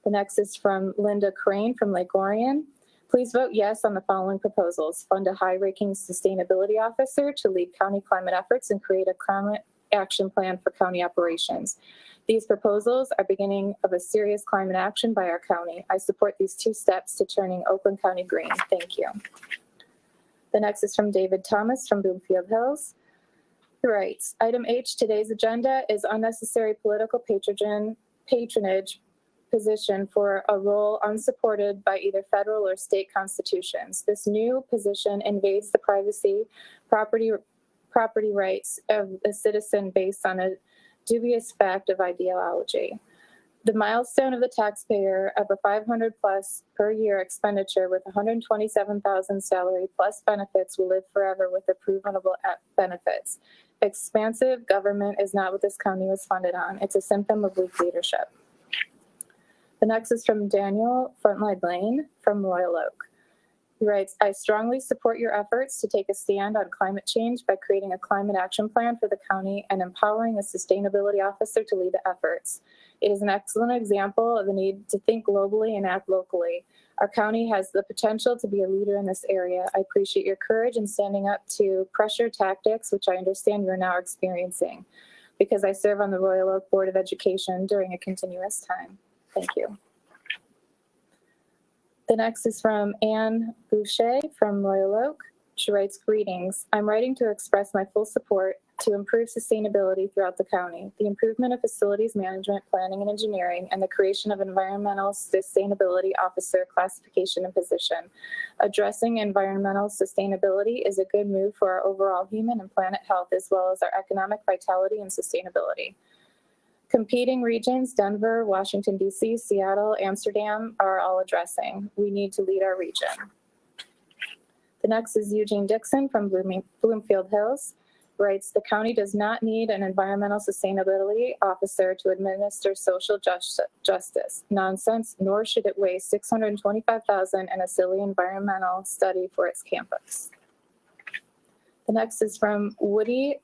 The next is from Linda Crane from Lake Orion. Please vote yes on the following proposals. Fund a high-ranking sustainability officer to lead county climate efforts and create a climate action plan for county operations. These proposals are beginning of a serious climate action by our county. I support these 2 steps to turning Oakland County green. Thank you. The next is from David Thomas from Bloomfield Hills. He writes, item H, today's agenda is unnecessary political patronage position for a role unsupported by either federal or state constitutions. This new position invades the privacy, property rights of a citizen based on a dubious fact of ideology. The milestone of the taxpayer of a 500 plus per year expenditure with 127,000 salary plus benefits will live forever with approvable benefits. Expansive government is not what this county was funded on. It's a symptom of weak leadership. The next is from Daniel Frontline Lane from Royal Oak. He writes, I strongly support your efforts to take a stand on climate change by creating a climate action plan for the county and empowering a sustainability officer to lead the efforts. It is an excellent example of the need to think globally and act locally. Our county has the potential to be a leader in this area. I appreciate your courage in standing up to pressure tactics, which I understand you're now experiencing, because I serve on the Royal Oak Board of Education during a continuous time. Thank you. The next is from Anne Boucher from Royal Oak. She writes, greetings. I'm writing to express my full support to improve sustainability throughout the county, the improvement of facilities management, planning and engineering, and the creation of environmental sustainability officer classification and position. Addressing environmental sustainability is a good move for our overall human and planet health, as well as our economic vitality and sustainability. Competing regions, Denver, Washington, D.C., Seattle, Amsterdam, are all addressing. We need to lead our region. The next is Eugene Dixon from Bloomfield Hills. Writes, the county does not need an environmental sustainability officer to administer social justice. Nonsense, nor should it waste $625,000 in a silly environmental study for its campus. The next is from Woody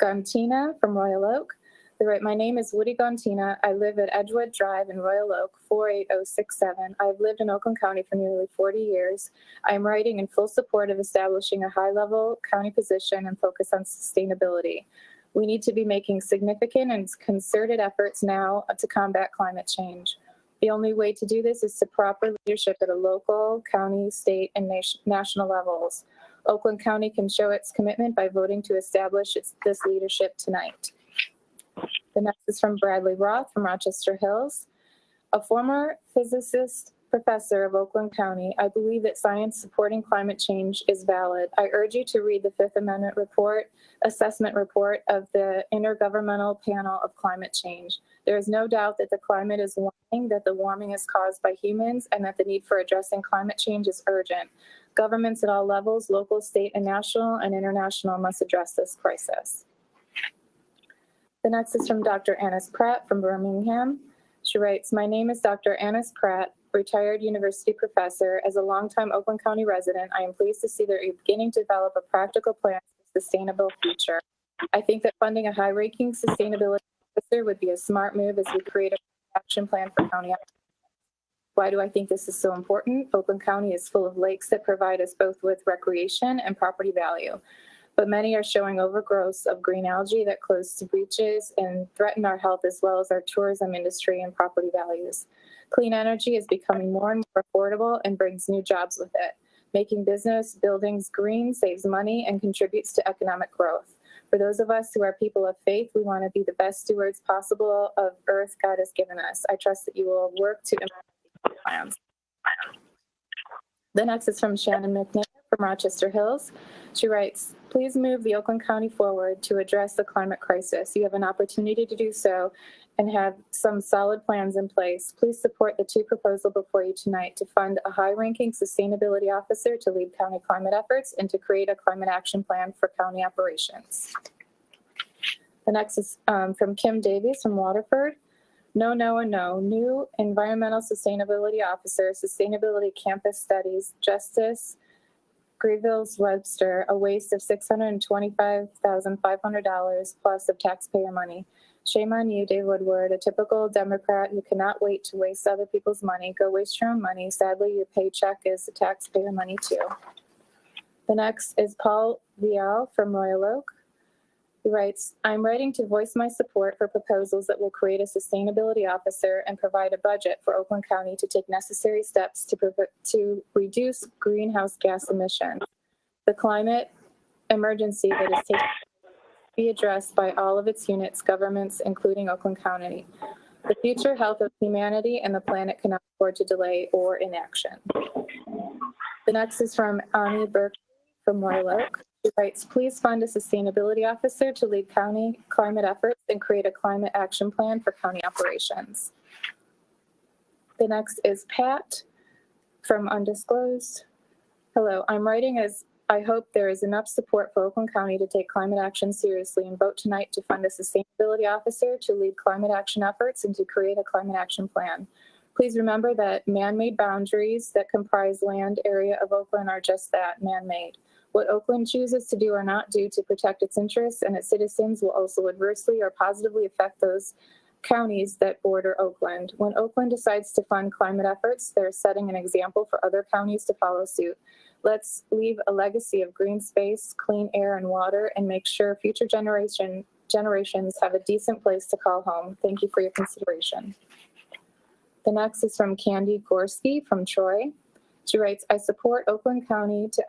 Gontina from Royal Oak. They write, my name is Woody Gontina. I live at Edgewood Drive in Royal Oak, 48067. I've lived in Oakland County for nearly 40 years. I'm writing in full support of establishing a high-level county position and focus on sustainability. We need to be making significant and concerted efforts now to combat climate change. The only way to do this is to proper leadership at a local, county, state, and national levels. Oakland County can show its commitment by voting to establish this leadership tonight. The next is from Bradley Roth from Rochester Hills. A former physicist professor of Oakland County, I believe that science supporting climate change is valid. I urge you to read the Fifth Amendment assessment report of the Intergovernmental Panel of Climate Change. There is no doubt that the climate is warming, that the warming is caused by humans, and that the need for addressing climate change is urgent. Governments at all levels, local, state, and national and international, must address this crisis. The next is from Dr. Annis Pratt from Birmingham. She writes, my name is Dr. Annis Pratt, retired university professor. As a longtime Oakland County resident, I am pleased to see that you're beginning to develop a practical plan for a sustainable future. I think that funding a high-ranking sustainability officer would be a smart move as we create an action plan for county activities. Why do I think this is so important? Oakland County is full of lakes that provide us both with recreation and property value, but many are showing overgrowths of green algae that close to beaches and threaten our health as well as our tourism industry and property values. Clean energy is becoming more and more affordable and brings new jobs with it. Making business buildings green saves money and contributes to economic growth. For those of us who are people of faith, we want to be the best stewards possible of earth God has given us. I trust that you will work to implement these plans. The next is from Shannon McNair from Rochester Hills. She writes, please move the Oakland County forward to address the climate crisis. You have an opportunity to do so and have some solid plans in place. Please support the two proposals before you tonight to fund a high-ranking sustainability officer to lead county climate efforts and to create a climate action plan for county operations. The next is from Kim Davies from Waterford. No, no, and no. New environmental sustainability officer, sustainability campus studies, Justice Greville's Webster, a waste of $625,500 plus of taxpayer money. Shame on you, Dave Woodward, a typical Democrat who cannot wait to waste other people's money. Go waste your own money. Sadly, your paycheck is the taxpayer money too. The next is Paul Vial from Royal Oak. He writes, I'm writing to voice my support for proposals that will create a sustainability officer and provide a budget for Oakland County to take necessary steps to reduce greenhouse gas emissions. The climate emergency that is taking be addressed by all of its units, governments, including Oakland County. The future health of humanity and the planet cannot afford to delay or inaction. The next is from Ani Burke from Royal Oak. She writes, please fund a sustainability officer to lead county climate efforts and create a climate action plan for county operations. The next is Pat from Undisclosed. Hello, I'm writing as I hope there is enough support for Oakland County to take climate action seriously and vote tonight to fund a sustainability officer to lead climate action efforts and to create a climate action plan. Please remember that man-made boundaries that comprise land area of Oakland are just that, man-made. What Oakland chooses to do or not do to protect its interests and its citizens will also adversely or positively affect those counties that border Oakland. When Oakland decides to fund climate efforts, they're setting an example for other counties to follow suit. Let's leave a legacy of green space, clean air and water, and make sure future generations have a decent place to call home. Thank you for your consideration. The next is from Candy Gorski from Troy. She writes, I support Oakland County to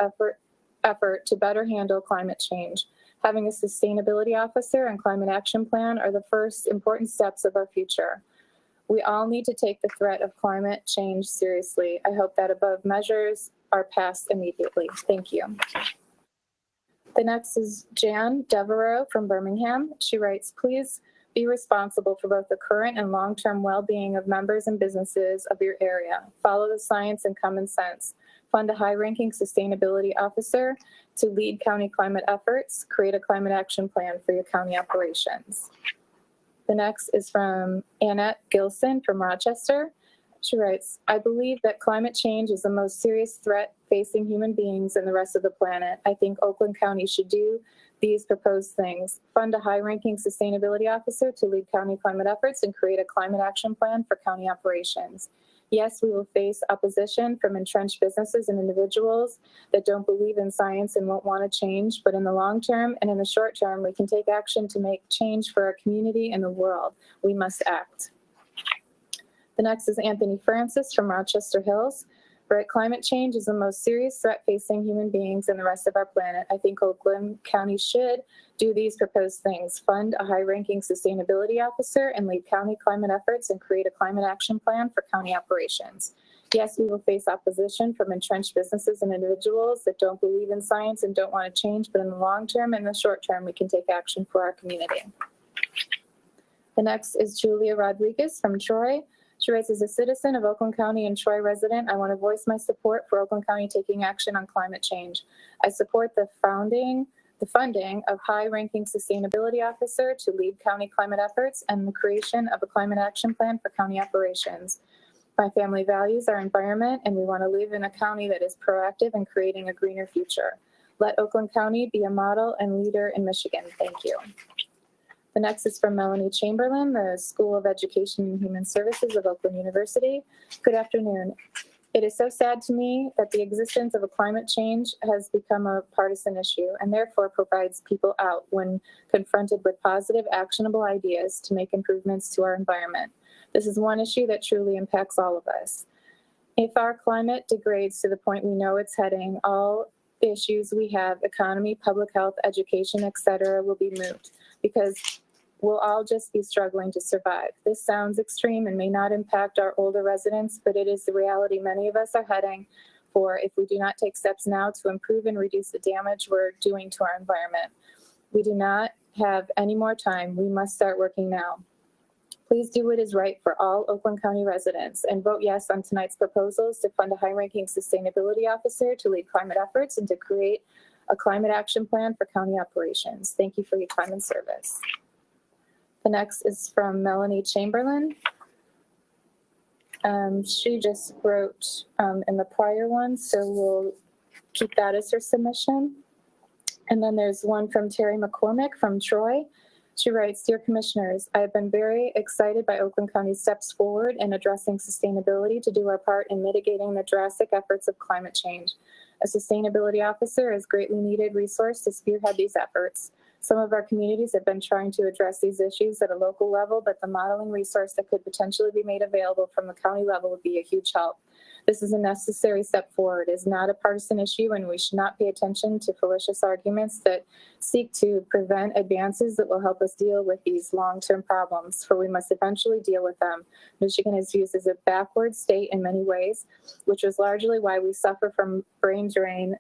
effort to better handle climate change. Having a sustainability officer and climate action plan are the first important steps of our future. We all need to take the threat of climate change seriously. I hope that above measures are passed immediately. Thank you. The next is Jan Devereaux from Birmingham. She writes, please be responsible for both the current and long-term well-being of members and businesses of your area. Follow the science and common sense. Fund a high-ranking sustainability officer to lead county climate efforts. Create a climate action plan for your county operations. The next is from Annette Gilson from Rochester. She writes, I believe that climate change is the most serious threat facing human beings and the rest of the planet. I think Oakland County should do these proposed things. Fund a high-ranking sustainability officer to lead county climate efforts and create a climate action plan for county operations. Yes, we will face opposition from entrenched businesses and individuals that don't believe in science and won't want to change, but in the long term and in the short term, we can take action to make change for our community and the world. We must act. The next is Anthony Francis from Rochester Hills. Right, climate change is the most serious threat facing human beings and the rest of our planet. I think Oakland County should do these proposed things. Fund a high-ranking sustainability officer and lead county climate efforts and create a climate action plan for county operations. Yes, we will face opposition from entrenched businesses and individuals that don't believe in science and don't want to change, but in the long term and the short term, we can take action for our community. The next is Julia Rodriguez from Troy. She writes, as a citizen of Oakland County and Troy resident, I want to voice my support for Oakland County taking action on climate change. I support the funding of high-ranking sustainability officer to lead county climate efforts and the creation of a climate action plan for county operations. My family values our environment, and we want to live in a county that is proactive in creating a greener future. Let Oakland County be a model and leader in Michigan. Thank you. The next is from Melanie Chamberlain, the School of Education and Human Services of Oakland University. Good afternoon. It is so sad to me that the existence of a climate change has become a partisan issue and therefore provides people out when confronted with positive, actionable ideas to make improvements to our environment. This is one issue that truly impacts all of us. If our climate degrades to the point we know it's heading, all issues we have, economy, public health, education, etc., will be moot, because we'll all just be struggling to survive. This sounds extreme and may not impact our older residents, but it is the reality many of us are heading for if we do not take steps now to improve and reduce the damage we're doing to our environment. We do not have any more time. We must start working now. Please do what is right for all Oakland County residents and vote yes on tonight's proposals to fund a high-ranking sustainability officer to lead climate efforts and to create a climate action plan for county operations. Thank you for your time and service. The next is from Melanie Chamberlain. She just wrote in the prior one, so we'll keep that as her submission. And then there's one from Terry McCormick from Troy. She writes, Dear Commissioners, I have been very excited by Oakland County's steps forward in addressing sustainability to do our part in mitigating the drastic efforts of climate change. A sustainability officer is a greatly needed resource to spearhead these efforts. Some of our communities have been trying to address these issues at a local level, but the modeling resource that could potentially be made available from the county level would be a huge help. This is a necessary step forward. It is not a partisan issue, and we should not pay attention to fallacious arguments that seek to prevent advances that will help us deal with these long-term problems, for we must eventually deal with them. Michigan is used as a backward state in many ways, which is largely why we suffer from brain drain,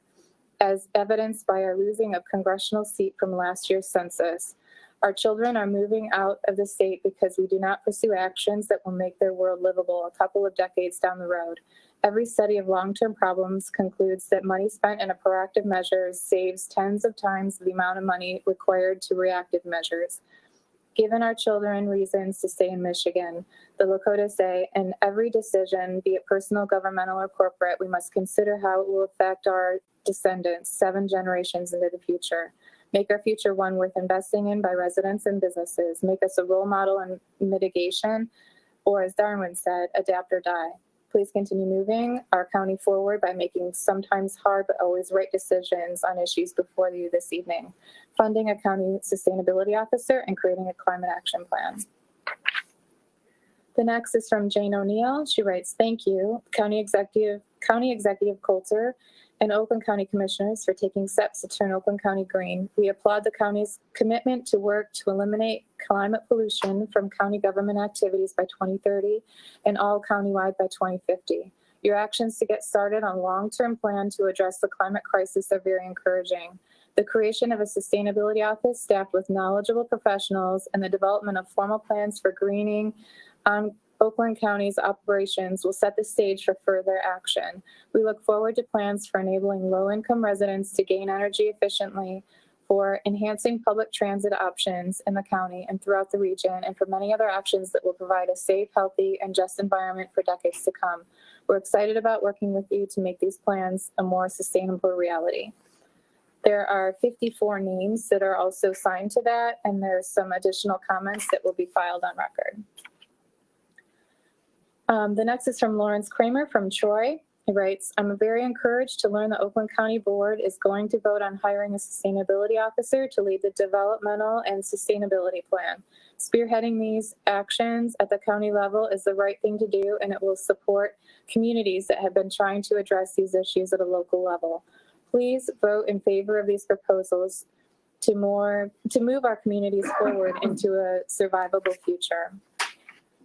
as evidenced by our losing of congressional seat from last year's census. Our children are moving out of the state because we do not pursue actions that will make their world livable a couple of decades down the road. Every study of long-term problems concludes that money spent in a proactive measure saves tens of times the amount of money required to reactive measures. Given our children reasons to stay in Michigan, the Lakota say, in every decision, be it personal, governmental, or corporate, we must consider how it will affect our descendants 7 generations into the future. Make our future one worth investing in by residents and businesses. Make us a role model in mitigation, or as Darwin said, adapt or die. Please continue moving our county forward by making sometimes hard but always right decisions on issues before you this evening. Funding a county sustainability officer and creating a climate action plan. The next is from Jane O'Neill. She writes, thank you, County Executive Coulter and Oakland County Commissioners for taking steps to turn Oakland County green. We applaud the county's commitment to work to eliminate climate pollution from county government activities by 2030 and all countywide by 2050. Your actions to get started on a long-term plan to address the climate crisis are very encouraging. The creation of a sustainability office staffed with knowledgeable professionals and the development of formal plans for greening Oakland County's operations will set the stage for further action. We look forward to plans for enabling low-income residents to gain energy efficiently, for enhancing public transit options in the county and throughout the region, and for many other actions that will provide a safe, healthy, and just environment for decades to come. We're excited about working with you to make these plans a more sustainable reality. There are 54 names that are also signed to that, and there's some additional comments that will be filed on record. The next is from Lawrence Kramer from Troy. He writes, I'm very encouraged to learn the Oakland County Board is going to vote on hiring a sustainability officer to lead the developmental and sustainability plan. Spearheading these actions at the county level is the right thing to do, and it will support communities that have been trying to address these issues at a local level. Please vote in favor of these proposals to move our communities forward into a survivable future.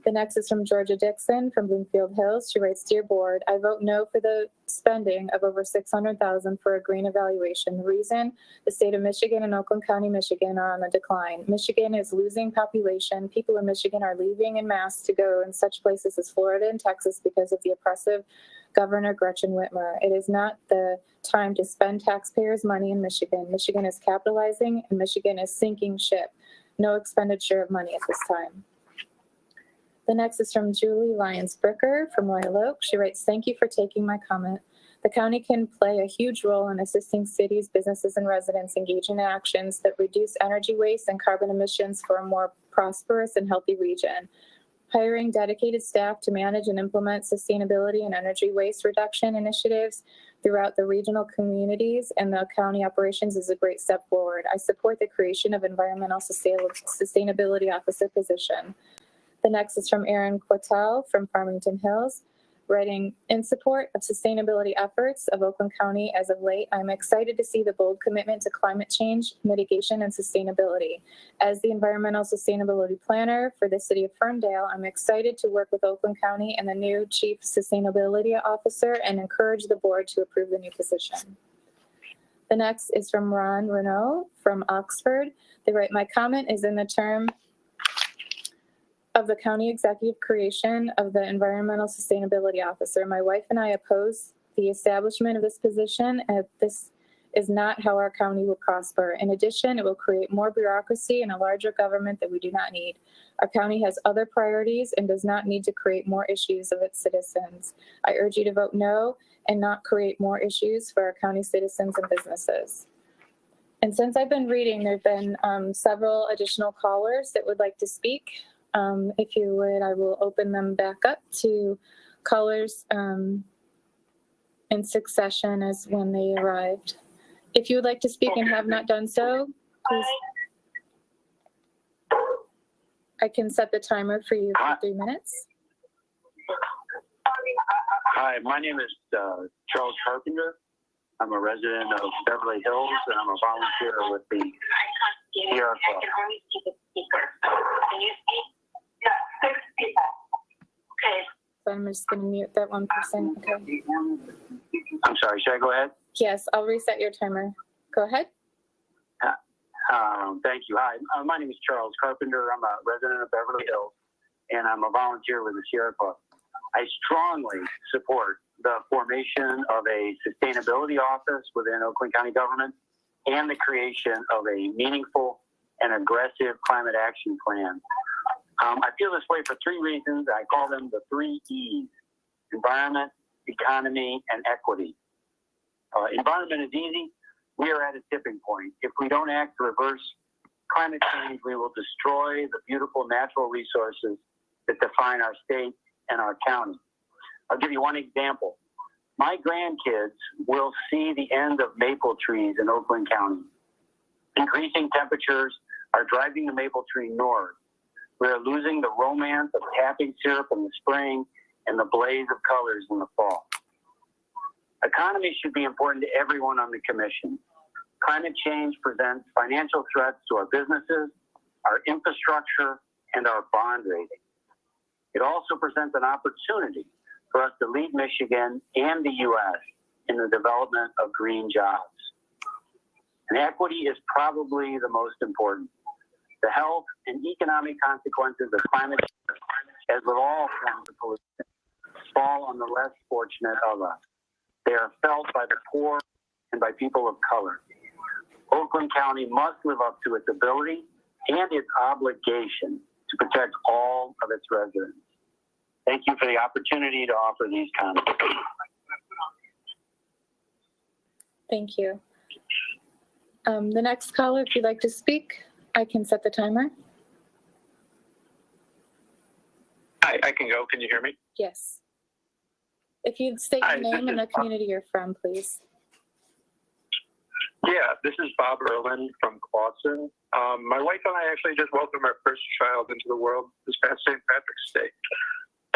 The next is from Georgia Dixon from Bloomfield Hills. She writes, Dear Board, I vote no for the spending of over $600,000 for a green evaluation. The reason, the state of Michigan and Oakland County, Michigan are on the decline. Michigan is losing population. People in Michigan are leaving en masse to go in such places as Florida and Texas because of the oppressive Governor Gretchen Whitmer. It is not the time to spend taxpayers' money in Michigan. Michigan is capitalizing and Michigan is sinking ship. No expenditure of money at this time. The next is from Julie Lyons-Bricker from Royal Oak. She writes, thank you for taking my comment. The county can play a huge role in assisting cities, businesses, and residents engage in actions that reduce energy waste and carbon emissions for a more prosperous and healthy region. Hiring dedicated staff to manage and implement sustainability and energy waste reduction initiatives throughout the regional communities and the county operations is a great step forward. I support the creation of environmental sustainability officer position. The next is from Aaron Quattel from Farmington Hills, writing, in support of sustainability efforts of Oakland County as of late, I'm excited to see the bold commitment to climate change, mitigation, and sustainability. As the environmental sustainability planner for the city of Ferndale, I'm excited to work with Oakland County and the new chief sustainability officer and encourage the board to approve the new position. The next is from Ron Renault from Oxford. They write, my comment is in the term of the county executive creation of the environmental sustainability officer. My wife and I oppose the establishment of this position, and this is not how our county will prosper. In addition, it will create more bureaucracy and a larger government that we do not need. Our county has other priorities and does not need to create more issues of its citizens. I urge you to vote no and not create more issues for our county citizens and businesses. And since I've been reading, there have been several additional callers that would like to speak. If you would, I will open them back up to callers in succession as when they arrived. If you would like to speak and have not done so, please. I can set the timer for you for 3 minutes. Hi, my name is Charles Carpenter. I'm a resident of Beverly Hills, and I'm a volunteer with the Sierra Club. So I'm just going to mute that 1%. Okay. I'm sorry, should I go ahead? Yes, I'll reset your timer. Go ahead. Thank you. Hi, my name is Charles Carpenter. I'm a resident of Beverly Hills, and I'm a volunteer with the Sierra Club. I strongly support the formation of a sustainability office within Oakland County government and the creation of a meaningful and aggressive climate action plan. I feel this way for three reasons. I call them the three E's: environment, economy, and equity. Environment is easy. We are at a tipping point. If we don't act to reverse climate change, we will destroy the beautiful natural resources that define our state and our county. I'll give you one example. My grandkids will see the end of maple trees in Oakland County. Increasing temperatures are driving the maple tree north. We are losing the romance of tapping syrup in the spring and the blaze of colors in the fall. Economy should be important to everyone on the commission. Climate change presents financial threats to our businesses, our infrastructure, and our bond rating. It also presents an opportunity for us to lead Michigan and the U.S. in the development of green jobs. And equity is probably the most important. The health and economic consequences of climate change, as with all forms of pollution, fall on the less fortunate of us. They are felt by the poor and by people of color. Oakland County must live up to its ability and its obligation to protect all of its residents. Thank you for the opportunity to offer these comments. Thank you. The next caller, if you'd like to speak, I can set the timer. Hi, I can go. Can you hear me? Yes. If you'd state your name and the community you're from, please. Yeah, this is Bob Erlin from Clawson. My wife and I actually just welcomed our first child into the world this past St. Patrick's Day.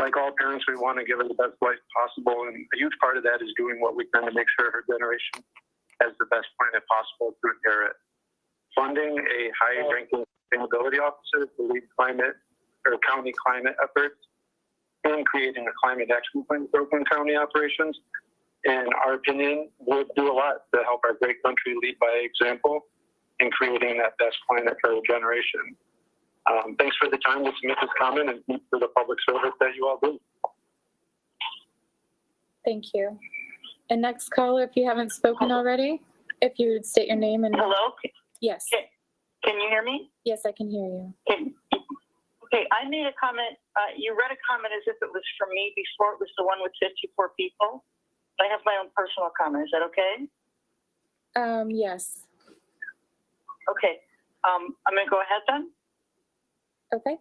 Like all parents, we want to give her the best life possible, and a huge part of that is doing what we can to make sure her generation has the best planet possible to inherit. Funding a high-ranking sustainability officer to lead climate or county climate efforts, and creating a climate action plan for Oakland County operations, in our opinion, would do a lot to help our great country lead by example in creating that best planet for our generation. Thanks for the time to submit this comment and for the public service that you all do. Thank you. And next caller, if you haven't spoken already, if you would state your name and... Hello? Yes. Can you hear me? Yes, I can hear you. Okay, I made a comment. You read a comment as if it was from me before. It was the one with 54 people. I have my own personal comment. Is that okay? Yes. Okay. I'm going to go ahead then. Okay.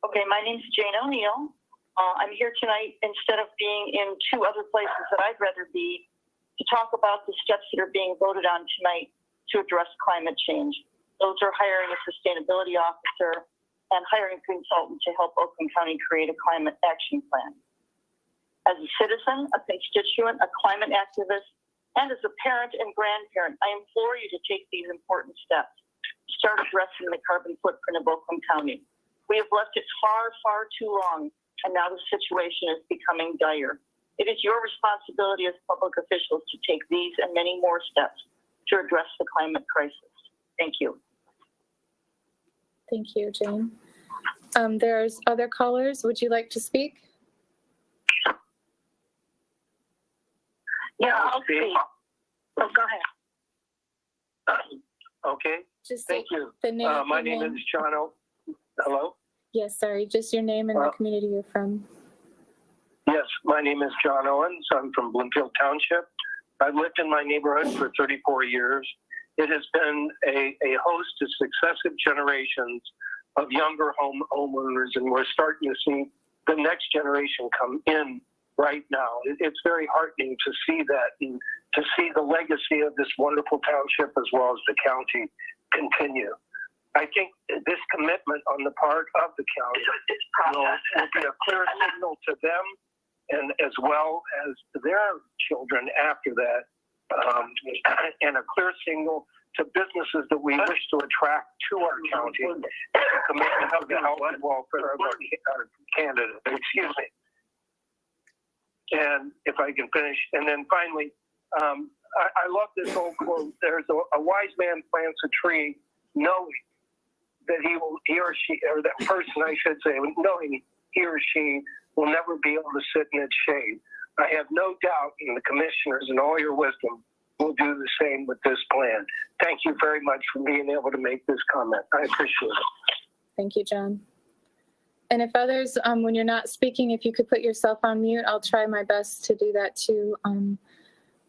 Okay, my name's Jane O'Neill. I'm here tonight instead of being in two other places that I'd rather be to talk about the steps that are being voted on tonight to address climate change. Those are hiring a sustainability officer and hiring a consultant to help Oakland County create a climate action plan. As a citizen, a constituent, a climate activist, and as a parent and grandparent, I implore you to take these important steps. Start addressing the carbon footprint of Oakland County. We have left it far, far too long, and now the situation is becoming dire. It is your responsibility as public officials to take these and many more steps to address the climate crisis. Thank you. Thank you, Jane. There's other callers. Would you like to speak? Yeah, I'll speak. Oh, go ahead. Okay. Just thank you. The name. My name is John O. Hello? Yes, sorry, just your name and the community you're from. Yes, my name is John Owens. I'm from Bloomfield Township. I've lived in my neighborhood for 34 years. It has been a host of successive generations of younger homeowners, and we're starting to see the next generation come in right now. It's very heartening to see that and to see the legacy of this wonderful township as well as the county continue. I think this commitment on the part of the county will be a clear signal to them and as well as to their children after that, and a clear signal to businesses that we wish to attract to our county, the commitment of the health and welfare of our candidates. Excuse me. And if I can finish, and then finally, I love this old quote. There's a wise man plants a tree knowing that he or she, or that person, I should say, knowing he or she will never be able to sit in its shade. I have no doubt in the commissioners and all your wisdom will do the same with this plan. Thank you very much for being able to make this comment. I appreciate it. Thank you, John. And if others, when you're not speaking, if you could put yourself on mute, I'll try my best to do that too.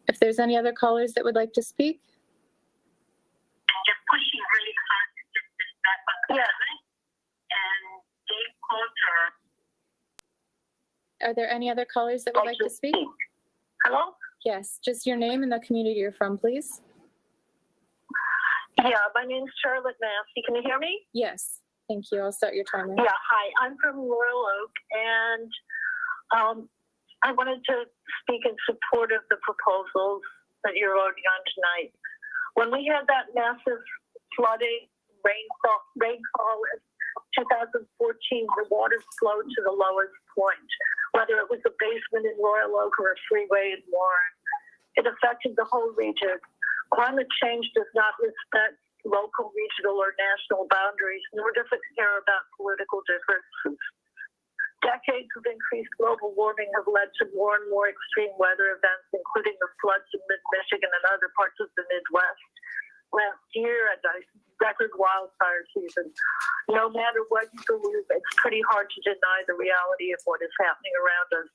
If there's any other callers that would like to speak. Just pushing really hard to get this back on the government. And Dave Coulter. Are there any other callers that would like to speak? Hello? Yes, just your name and the community you're from, please. Yeah, my name's Charlotte Massey. Can you hear me? Yes, thank you. I'll start your timer. Yeah, hi. I'm from Royal Oak, and I wanted to speak in support of the proposals that you're voting on tonight. When we had that massive flooding, rainfall in 2014, the water flowed to the lowest point, whether it was a basement in Royal Oak or a freeway in Warren. It affected the whole region. Climate change does not respect local, regional, or national boundaries, nor does it care about political differences. Decades of increased global warming have led to more and more extreme weather events, including the floods in mid-Michigan and other parts of the Midwest. Last year, a record wildfire season. No matter what you believe, it's pretty hard to deny the reality of what is happening around us.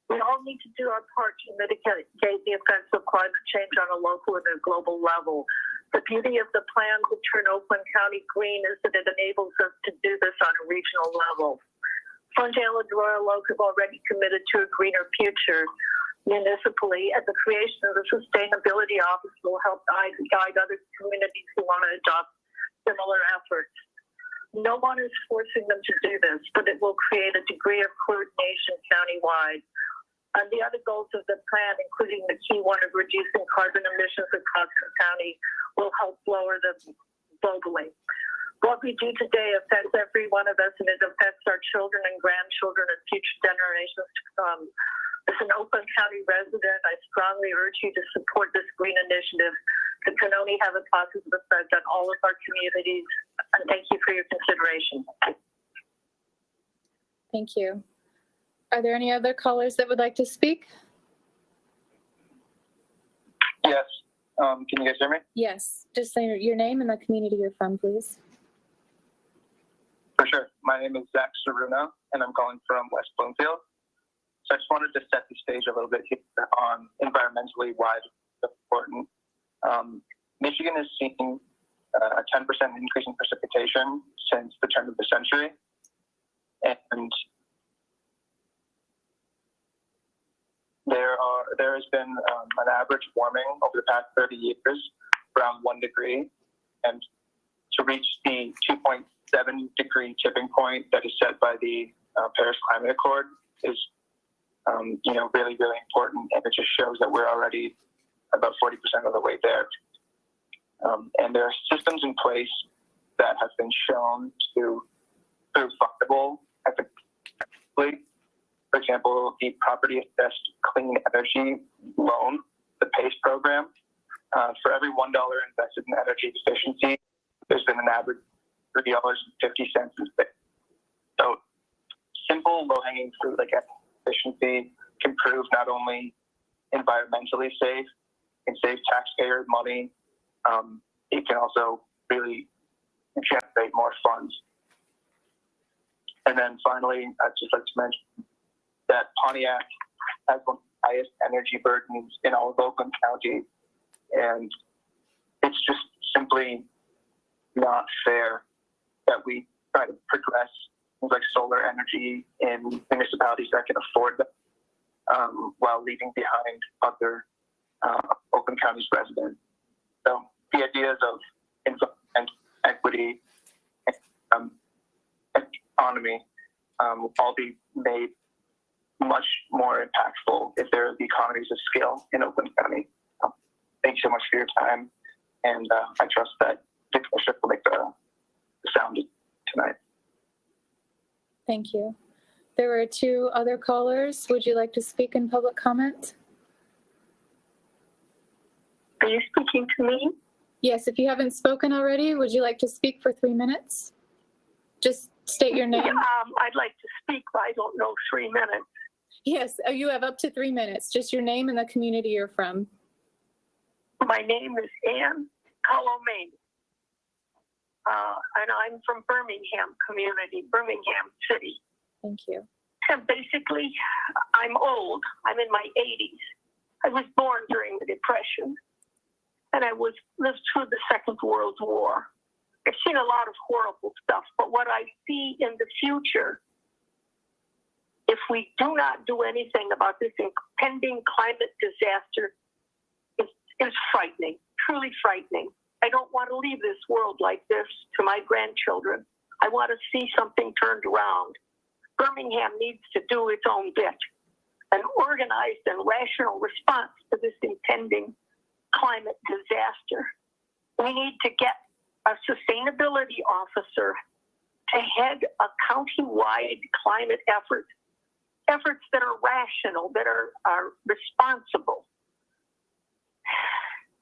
We all need to do our part to mitigate the effects of climate change on a local and a global level. The beauty of the plan to turn Oakland County green is that it enables us to do this on a regional level. Ferndale and Royal Oak have already committed to a greener future municipally, and the creation of the Sustainability Office will help guide other communities who want to adopt similar efforts. No one is forcing them to do this, but it will create a degree of coordination countywide. And the other goals of the plan, including the key one of reducing carbon emissions across the county, will help lower them globally. What we do today affects every one of us, and it affects our children and grandchildren and future generations to come. As an Oakland County resident, I strongly urge you to support this green initiative that can only have a positive effect on all of our communities. And thank you for your consideration. Thank you. Are there any other callers that would like to speak? Yes. Can you guys hear me? Yes, just say your name and the community you're from, please. For sure. My name is Zach Saruna, and I'm calling from West Bloomfield. So I just wanted to set the stage a little bit here on environmentally why it's important. Michigan has seen a 10% increase in precipitation since the turn of the century. And there has been an average warming over the past 30 years, around 1 degree. And to reach the 2.7 degree tipping point that is set by the Paris Climate Accord is, really, really important. And it just shows that we're already about 40% of the way there. And there are systems in place that have been shown to prove viable effectively. For example, the Property Assessed Clean Energy Loan, the PACE program. For every $1 invested in energy efficiency, there's been an average $3.50 in space. So simple, low-hanging fruit like efficiency can prove not only environmentally safe, can save taxpayer money, it can also really generate more funds. And then finally, I'd just like to mention that Pontiac has one of the highest energy burdens in all of Oakland County. And it's just simply not fair that we try to progress things like solar energy in municipalities that can afford them while leaving behind other Oakland County's residents. So the ideas of environment, equity, and economy will all be made much more impactful if there are the economies of scale in Oakland County. Thank you so much for your time, and I trust that the commissioner will make the sound tonight. Thank you. There were 2 other callers. Would you like to speak in public comment? Are you speaking to me? Yes, if you haven't spoken already, would you like to speak for 3 minutes? Just state your name. I'd like to speak, but I don't know 3 minutes. Yes, you have up to 3 minutes. Just your name and the community you're from. My name is Ann Colomane, and I'm from Birmingham community, Birmingham City. Thank you. And basically, I'm old. I'm in my 80s. I was born during the Depression, and I lived through the Second World War. I've seen a lot of horrible stuff, but what I see in the future, if we do not do anything about this impending climate disaster, is frightening, truly frightening. I don't want to leave this world like this to my grandchildren. I want to see something turned around. Birmingham needs to do its own bit. An organized and rational response to this impending climate disaster. We need to get a sustainability officer to head a county-wide climate effort, efforts that are rational, that are responsible.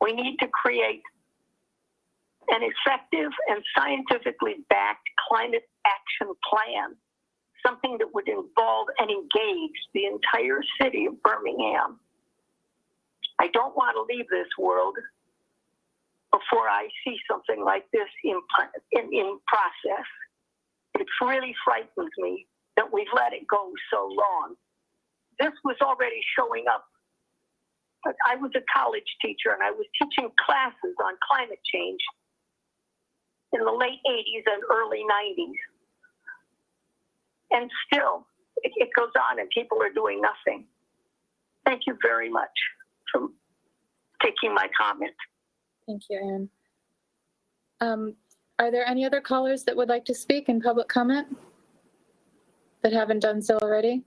We need to create an effective and scientifically backed climate action plan, something that would involve and engage the entire city of Birmingham. I don't want to leave this world before I see something like this in process. It really frightens me that we've let it go so long. This was already showing up. I was a college teacher and I was teaching classes on climate change in the late 80s and early 90s. And still, it goes on and people are doing nothing. Thank you very much for taking my comment. Thank you, Ann. Are there any other callers that would like to speak in public comment that haven't done so already?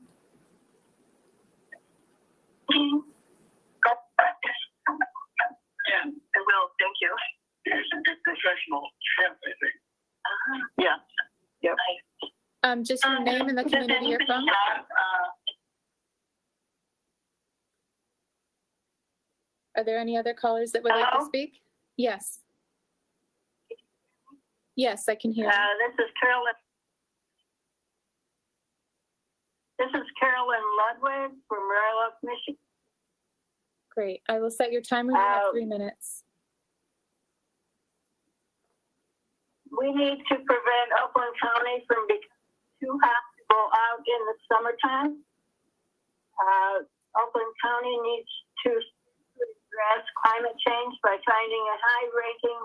Yeah, I will. Thank you. It's a good professional chef, I think. Yeah. Yep. Just your name and the community you're from. Are there any other callers that would like to speak? Yes. Yes, I can hear you. This is Carolyn. This is Carolyn Ludwig from Royal Oak, Michigan. Great. I will set your timer. You have 3 minutes. We need to prevent Oakland County from becoming too hot to go out in the summertime. Oakland County needs to address climate change by finding a high-ranking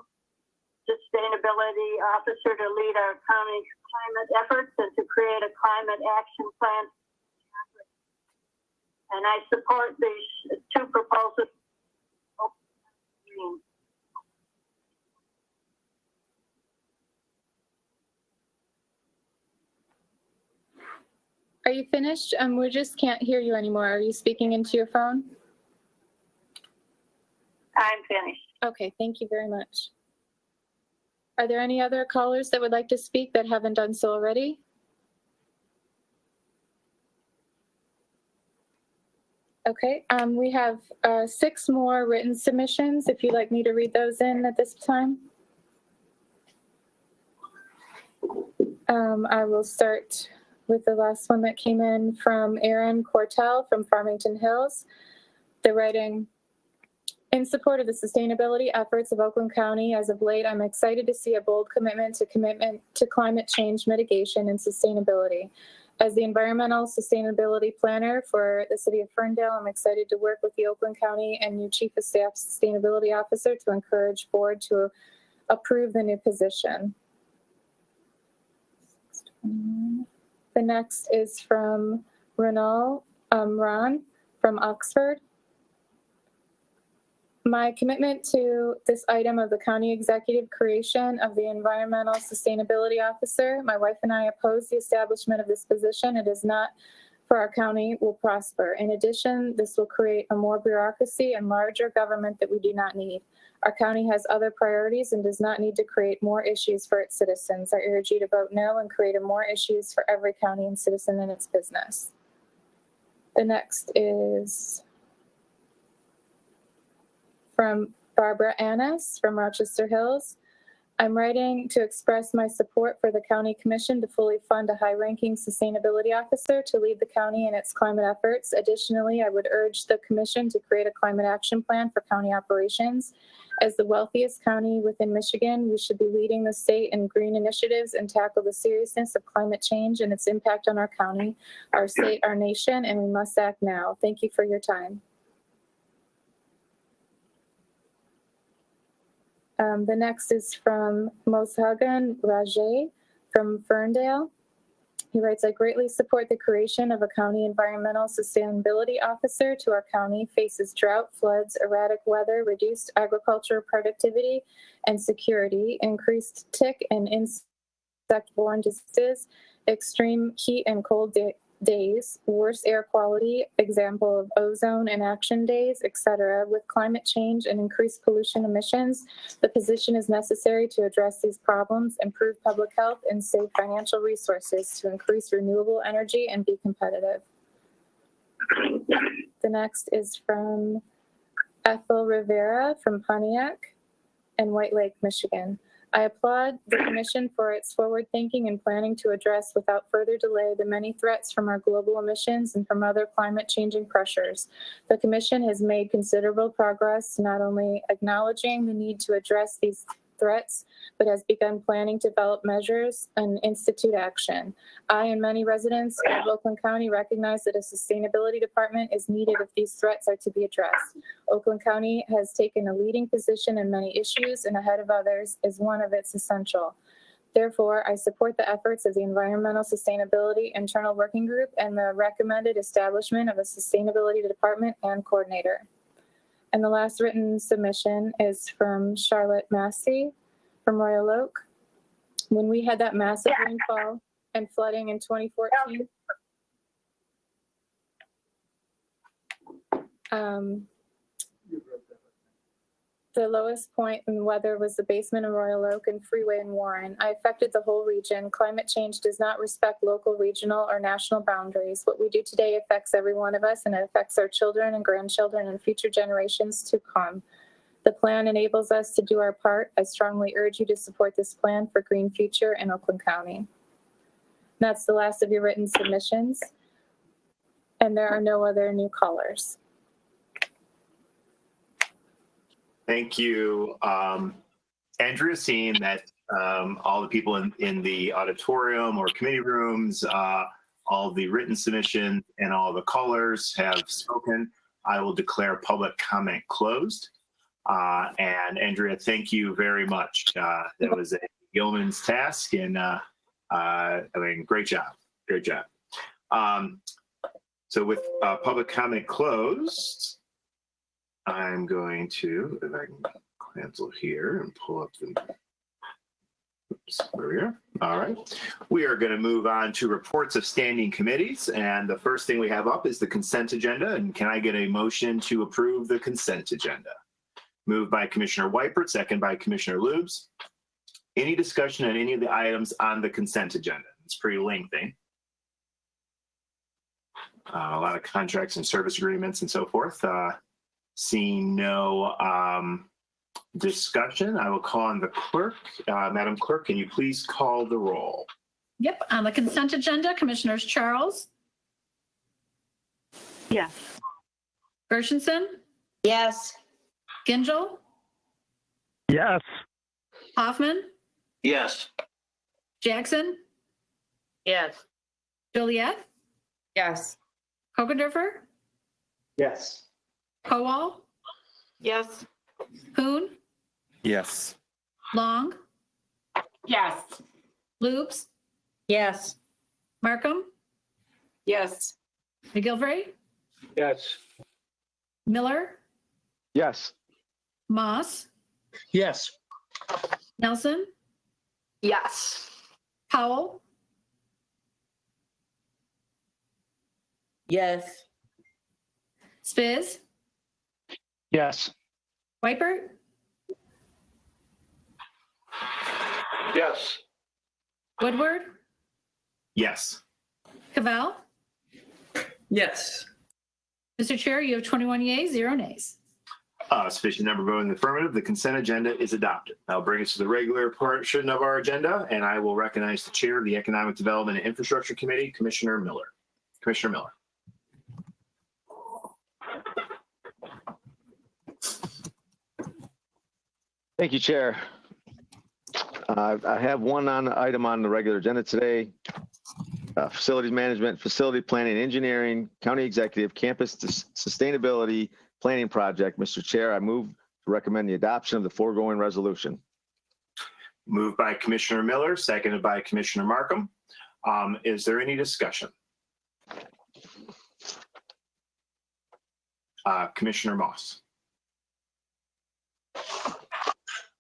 sustainability officer to lead our county's climate efforts and to create a climate action plan. And I support these two proposals. Are you finished? We just can't hear you anymore. Are you speaking into your phone? I'm finished. Okay, thank you very much. Are there any other callers that would like to speak that haven't done so already? Okay, we have 6 more written submissions. If you'd like me to read those in at this time. I will start with the last one that came in from Aaron Cortell from Farmington Hills. They're writing, in support of the sustainability efforts of Oakland County, as of late, I'm excited to see a bold commitment to climate change mitigation and sustainability. As the environmental sustainability planner for the city of Ferndale, I'm excited to work with the Oakland County and new Chief of Staff Sustainability Officer to encourage board to approve the new position. The next is from Ron from Oxford. My commitment to this item of the county executive creation of the environmental sustainability officer, my wife and I oppose the establishment of this position. It is not for our county will prosper. In addition, this will create a more bureaucracy and larger government that we do not need. Our county has other priorities and does not need to create more issues for its citizens. I urge you to vote no and create more issues for every county and citizen in its business. The next is from Barbara Annis from Rochester Hills. I'm writing to express my support for the County Commission to fully fund a high-ranking sustainability officer to lead the county in its climate efforts. Additionally, I would urge the Commission to create a climate action plan for county operations. As the wealthiest county within Michigan, we should be leading the state in green initiatives and tackle the seriousness of climate change and its impact on our county, our state, our nation, and we must act now. Thank you for your time. The next is from Moshagan Rajay from Ferndale. He writes, I greatly support the creation of a county environmental sustainability officer to our county faces drought, floods, erratic weather, reduced agricultural productivity and security, increased tick and insect-borne diseases, extreme heat and cold days, worse air quality, example of ozone and action days, etc. With climate change and increased pollution emissions, the position is necessary to address these problems, improve public health, and save financial resources to increase renewable energy and be competitive. The next is from Ethel Rivera from Pontiac and White Lake, Michigan. I applaud the Commission for its forward thinking and planning to address without further delay the many threats from our global emissions and from other climate changing pressures. The Commission has made considerable progress, not only acknowledging the need to address these threats, but has begun planning to develop measures and institute action. I and many residents of Oakland County recognize that a sustainability department is needed if these threats are to be addressed. Oakland County has taken a leading position in many issues and ahead of others is one of its essential. Therefore, I support the efforts of the Environmental Sustainability Internal Working Group and the recommended establishment of a sustainability department and coordinator. And the last written submission is from Charlotte Massey from Royal Oak. When we had that massive rainfall and flooding in 2014, the lowest point in weather was the basement of Royal Oak and Freeway in Warren. I affected the whole region. Climate change does not respect local, regional, or national boundaries. What we do today affects every one of us, and it affects our children and grandchildren and future generations to come. The plan enables us to do our part. I strongly urge you to support this plan for green future in Oakland County. And that's the last of your written submissions. And there are no other new callers. Thank you, Andrea, seeing that all the people in the auditorium or committee rooms, all the written submissions and all the callers have spoken, I will declare public comment closed. And Andrea, thank you very much. That was a yeoman's task, and I mean, great job, great job. So with public comment closed, I'm going to, if I can cancel here and pull up the, oops, there we are. All right. We are going to move on to reports of standing committees. And the first thing we have up is the consent agenda. And can I get a motion to approve the consent agenda? Moved by Commissioner Weipert, second by Commissioner Lubes. Any discussion on any of the items on the consent agenda? It's pretty lengthy. A lot of contracts and service agreements and so forth. Seeing no discussion, I will call on the clerk. Madam Clerk, can you please call the roll? Yep, on the consent agenda, Commissioners Charles? Yes. Gershenson? Yes. Gingell? Yes. Hoffman? Yes. Jackson? Yes. Joliet? Yes. Hogendorfer? Yes. Kowal? Yes. Kuhn? Yes. Long? Yes. Lubes? Yes. Markham? Yes. McGilvray? Yes. Miller? Yes. Moss? Yes. Nelson? Yes. Powell? Yes. Spiz? Yes. Weipert? Yes. Woodward? Yes. Cavell? Yes. Mr. Chair, you have 21 yeas, 0 nays. Sufficient number voting in the affirmative. The consent agenda is adopted. That'll bring us to the regular portion of our agenda, and I will recognize the chair of the Economic Development and Infrastructure Committee, Commissioner Miller. Commissioner Miller. Thank you, Chair. I have one item on the regular agenda today. Facilities management, facility planning, engineering, county executive, campus sustainability planning project. Mr. Chair, I move to recommend the adoption of the foregoing resolution. Moved by Commissioner Miller, seconded by Commissioner Markham. Is there any discussion? Commissioner Moss.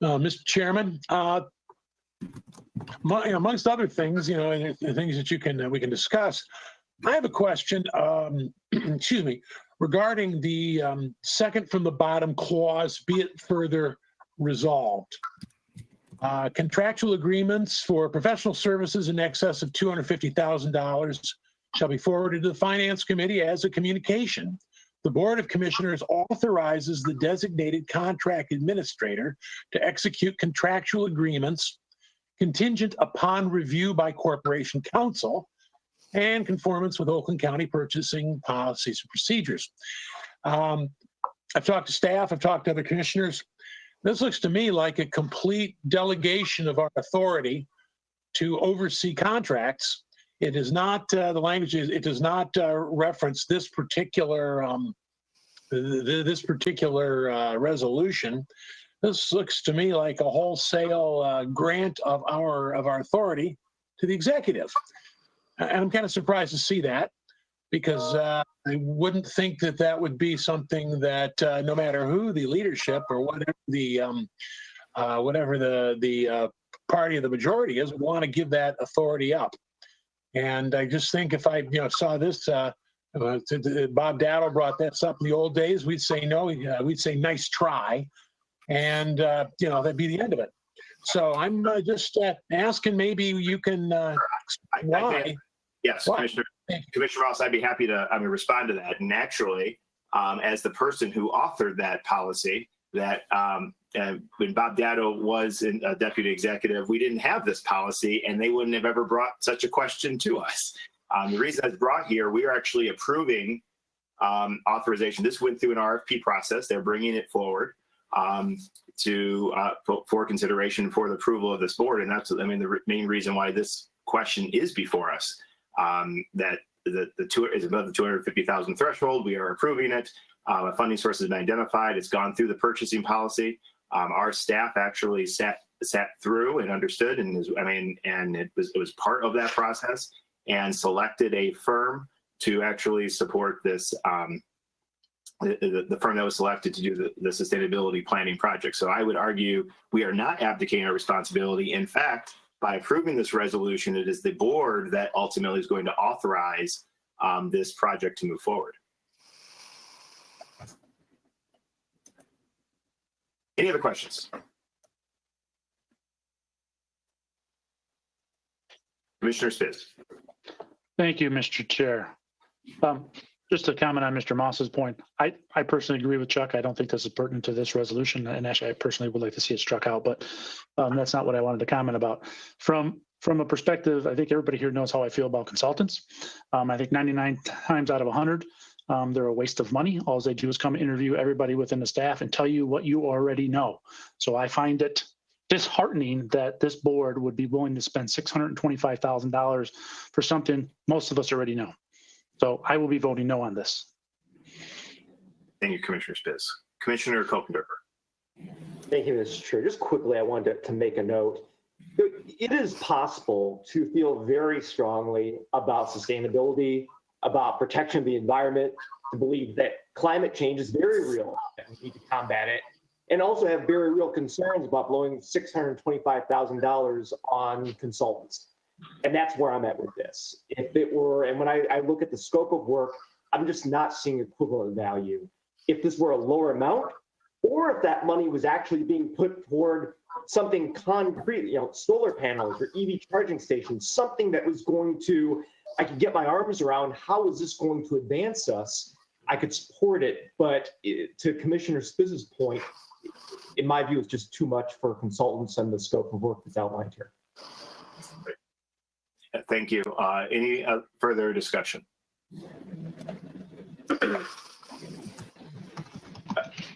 Mr. Chairman, amongst other things, and the things that we can discuss, I have a question. Excuse me, regarding the second from the bottom clause, be it further resolved. Contractual agreements for professional services in excess of $250,000 shall be forwarded to the Finance Committee as a communication. The Board of Commissioners authorizes the designated contract administrator to execute contractual agreements contingent upon review by Corporation Counsel and conformance with Oakland County purchasing policies and procedures. I've talked to staff, I've talked to other commissioners. This looks to me like a complete delegation of our authority to oversee contracts. It is not, the language is, it does not reference this particular resolution. This looks to me like a wholesale grant of our authority to the executive. And I'm kind of surprised to see that, because I wouldn't think that that would be something that no matter who the leadership or whatever the party of the majority is, would want to give that authority up. And I just think if I saw this, Bob Dowdle brought this up in the old days, we'd say no, we'd say nice try, and that'd be the end of it. So I'm just asking, maybe you can why. Yes, Commissioner Ross, I'd be happy to respond to that. Naturally, as the person who authored that policy, that when Bob Dowdle was a deputy executive, we didn't have this policy, and they wouldn't have ever brought such a question to us. The reason it's brought here, we are actually approving authorization. This went through an RFP process. They're bringing it forward for consideration for the approval of this board, and that's the main reason why this question is before us. That the two is above the 250,000 threshold. We are approving it. A funding source has been identified. It's gone through the purchasing policy. Our staff actually sat through and understood, and it was part of that process, and selected a firm to actually support this. The firm that was selected to do the sustainability planning project. So I would argue we are not abdicating our responsibility. In fact, by approving this resolution, it is the board that ultimately is going to authorize this project to move forward. Any other questions? Commissioner Spiz. Thank you, Mr. Chair. Just to comment on Mr. Moss's point, I personally agree with Chuck. I don't think this is pertinent to this resolution, and actually I personally would like to see it struck out, but that's not what I wanted to comment about. From a perspective, I think everybody here knows how I feel about consultants. I think 99 times out of 100, they're a waste of money. All they do is come interview everybody within the staff and tell you what you already know. So I find it disheartening that this board would be willing to spend $625,000 for something most of us already know. So I will be voting no on this. Thank you, Commissioner Spiz. Commissioner Kopendorfer. Thank you, Mr. Chair. Just quickly, I wanted to make a note. It is possible to feel very strongly about sustainability, about protection of the environment, to believe that climate change is very real, that we need to combat it, and also have very real concerns about blowing $625,000 on consultants. And that's where I'm at with this. If it were, and when I look at the scope of work, I'm just not seeing equivalent value. If this were a lower amount, or if that money was actually being put toward something concrete, solar panels or EV charging stations, something that was going to, I could get my arms around, how is this going to advance us I could support it, but to Commissioner Spiz's point, in my view, it's just too much for consultants and the scope of work that's outlined here. Thank you. Any further discussion?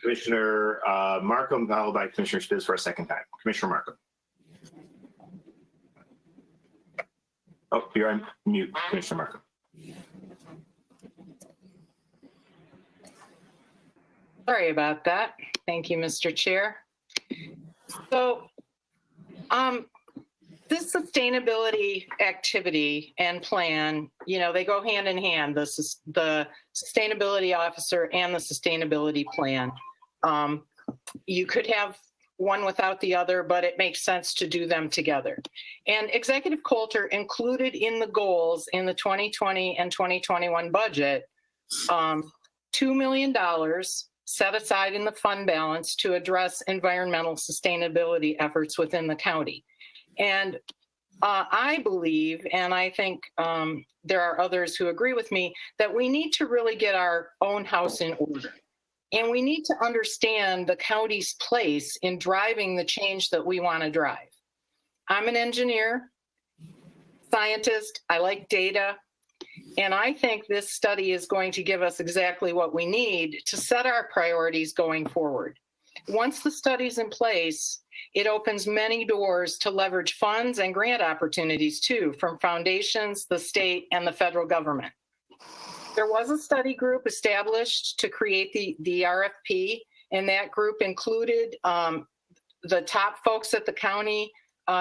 Commissioner Markham, followed by Commissioner Spiz for a second time. Commissioner Markham. Oh, you're on mute, Commissioner Markham. Sorry about that. Thank you, Mr. Chair. So, this sustainability activity and plan, you know, they go hand in hand, the sustainability officer and the sustainability plan. You could have one without the other, but it makes sense to do them together. And Executive Coulter included in the goals in the 2020 and 2021 budget, $2 million set aside in the fund balance to address environmental sustainability efforts within the county. And I believe, and I think there are others who agree with me, that we need to really get our own house in order. And we need to understand the county's place in driving the change that we want to drive. I'm an engineer, scientist, I like data, and I think this study is going to give us exactly what we need to set our priorities going forward. Once the study's in place, it opens many doors to leverage funds and grant opportunities too, from foundations, the state, and the federal government. There was a study group established to create the RFP, and that group included the top folks at the county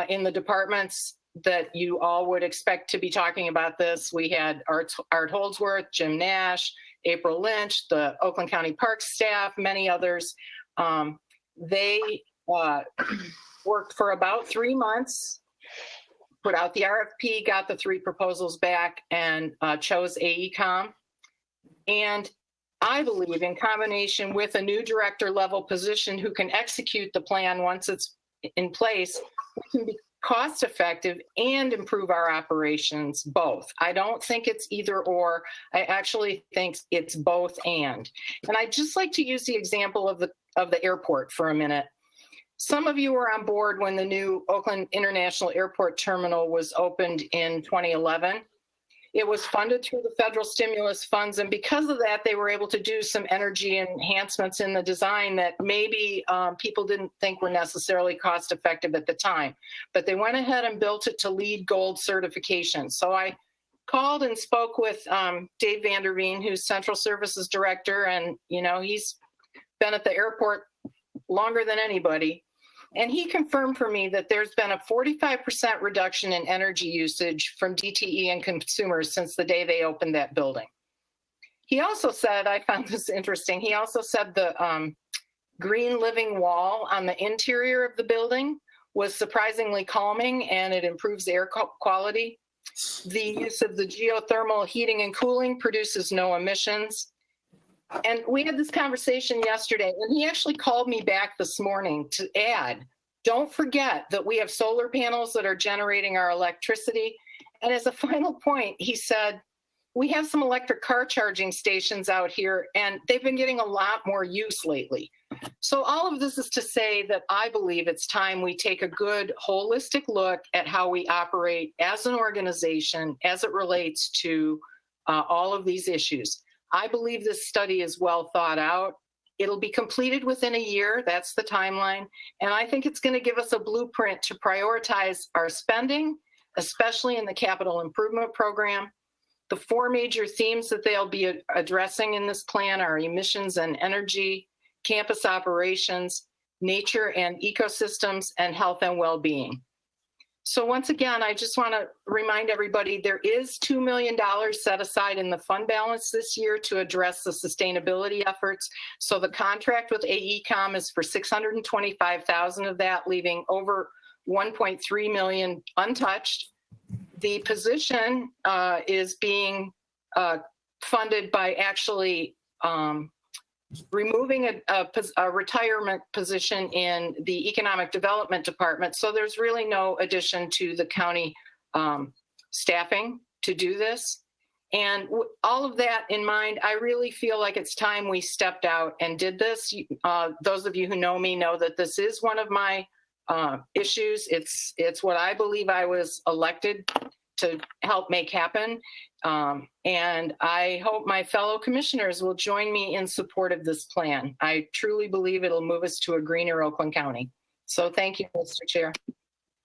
in the departments that you all would expect to be talking about this. We had Art Holdsworth, Jim Nash, April Lynch, the Oakland County Parks staff, many others. They worked for about 3 months, put out the RFP, got the 3 proposals back, and chose AECom. And I believe, in combination with a new director level position who can execute the plan once it's in place, we can be cost effective and improve our operations both. I don't think it's either or. I actually think it's both and. And I'd just like to use the example of the airport for a minute. Some of you were on board when the new Oakland International Airport Terminal was opened in 2011. It was funded through the federal stimulus funds, and because of that, they were able to do some energy enhancements in the design that maybe people didn't think were necessarily cost effective at the time. But they went ahead and built it to LEED Gold certification. So I called and spoke with Dave Vanderveen, who's Central Services Director, and you know, he's been at the airport longer than anybody. And he confirmed for me that there's been a 45% reduction in energy usage from DTE and consumers since the day they opened that building. He also said, I found this interesting, he also said the green living wall on the interior of the building was surprisingly calming, and it improves air quality. The use of the geothermal heating and cooling produces no emissions. And we had this conversation yesterday, and he actually called me back this morning to add, don't forget that we have solar panels that are generating our electricity. And as a final point, he said, we have some electric car charging stations out here, and they've been getting a lot more use lately. So all of this is to say that I believe it's time we take a good holistic look at how we operate as an organization as it relates to all of these issues. I believe this study is well thought out. It'll be completed within a year. That's the timeline. And I think it's going to give us a blueprint to prioritize our spending, especially in the capital improvement program. The 4 major themes that they'll be addressing in this plan are emissions and energy, campus operations, nature and ecosystems, and health and well-being. So once again, I just want to remind everybody there is $2 million set aside in the fund balance this year to address the sustainability efforts. So the contract with AECom is for $625,000 of that, leaving over $1.3 million untouched. The position is being funded by actually removing a retirement position in the Economic Development Department. So there's really no addition to the county staffing to do this. And all of that in mind, I really feel like it's time we stepped out and did this. Those of you who know me know that this is one of my issues. It's what I believe I was elected to help make happen. And I hope my fellow commissioners will join me in support of this plan. I truly believe it'll move us to a greener Oakland County. So thank you, Mr. Chair.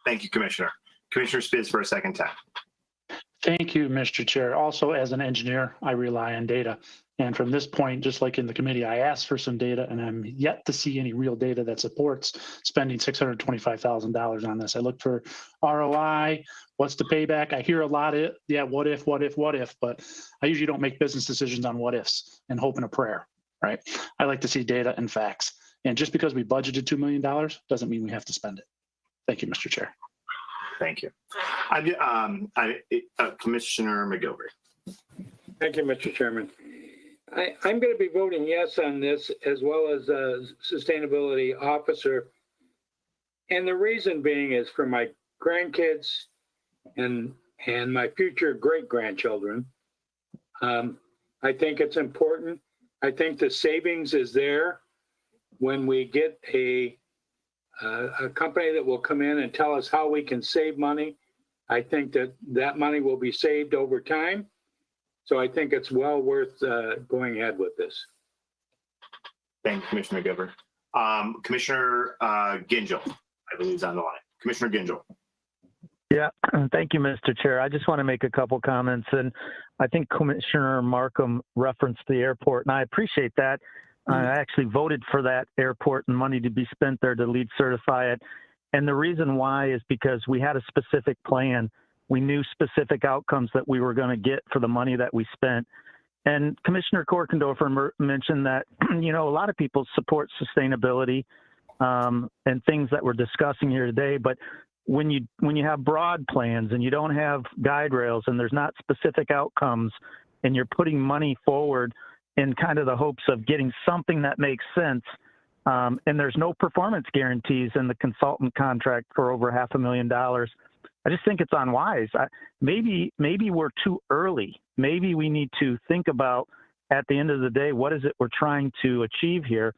Thank you, Commissioner. Commissioner Spitz for a second time. Thank you, Mr. Chair. Also, as an engineer, I rely on data. And from this point, just like in the committee, I asked for some data and I'm yet to see any real data that supports spending $625,000 on this. I looked for ROI, what's the payback? I hear a lot of, yeah, what if, but I usually don't make business decisions on what ifs and hope and a prayer, right? I like to see data and facts. And just because we budgeted $2 million doesn't mean we have to spend it. Thank you, Mr. Chair. Thank you. Commissioner McGilvery. Thank you, Mr. Chairman. I'm going to be voting yes on this, as well as a sustainability officer. And the reason being is for my grandkids and my future great-grandchildren. I think it's important. I think the savings is there when we get a company that will come in and tell us how we can save money. I think that money will be saved over time. So I think it's well worth going ahead with this. Thank you, Commissioner McGilvery. Commissioner Gingell, I believe, is on the line. Commissioner Gingell. Yeah, thank you, Mr. Chair. I just want to make a couple comments. And I think Commissioner Markham referenced the airport, and I appreciate that. I actually voted for that airport and money to be spent there to LEED certify it. And the reason why is because we had a specific plan. We knew specific outcomes that we were going to get for the money that we spent. And Commissioner Korkendorfer mentioned that, you know, a lot of people support sustainability and things that we're discussing here today. But when you have broad plans and you don't have guide rails and there's not specific outcomes and you're putting money forward in kind of the hopes of getting something that makes sense, and there's no performance guarantees in the consultant contract for over $500,000, I just think it's unwise. Maybe we're too early. Maybe we need to think about, at the end of the day, what is it we're trying to achieve here?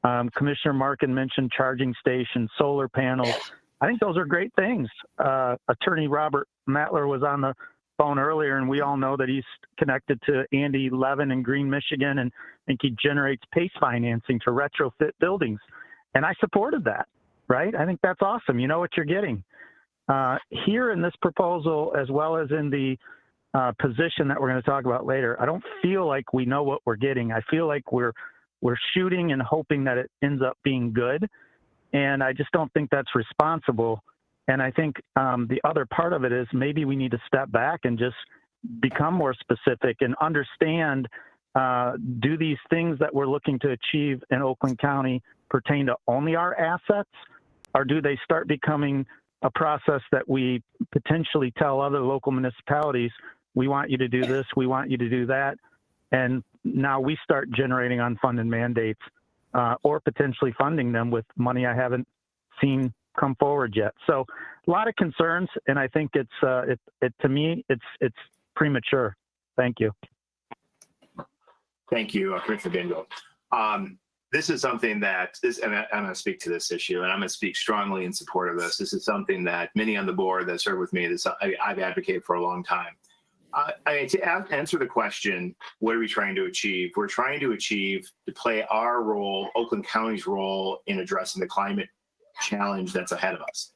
Commissioner Markin mentioned charging stations, solar panels. I think those are great things. Attorney Robert Matler was on the phone earlier, and we all know that he's connected to Andy Levin in Green, Michigan, and I think he generates PACE financing to retrofit buildings. And I supported that, right? I think that's awesome. You know what you're getting. Here in this proposal, as well as in the position that we're going to talk about later, I don't feel like we know what we're getting. I feel like we're shooting and hoping that it ends up being good. And I just don't think that's responsible. And I think the other part of it is maybe we need to step back and just become more specific and understand, do these things that we're looking to achieve in Oakland County pertain to only our assets, or do they start becoming a process that we potentially tell other local municipalities, we want you to do this, we want you to do that, and now we start generating unfunded mandates or potentially funding them with money I haven't seen come forward yet. So a lot of concerns, and I think it's to me it's premature. Thank you. Thank you, Commissioner Gingell. This is something that and I'm going to speak to this issue, and I'm going to speak strongly in support of this. This is something that many on the board that serve with me, I've advocated for a long time. To answer the question, what are we trying to achieve? We're trying to play our role, Oakland County's role, in addressing the climate challenge that's ahead of us.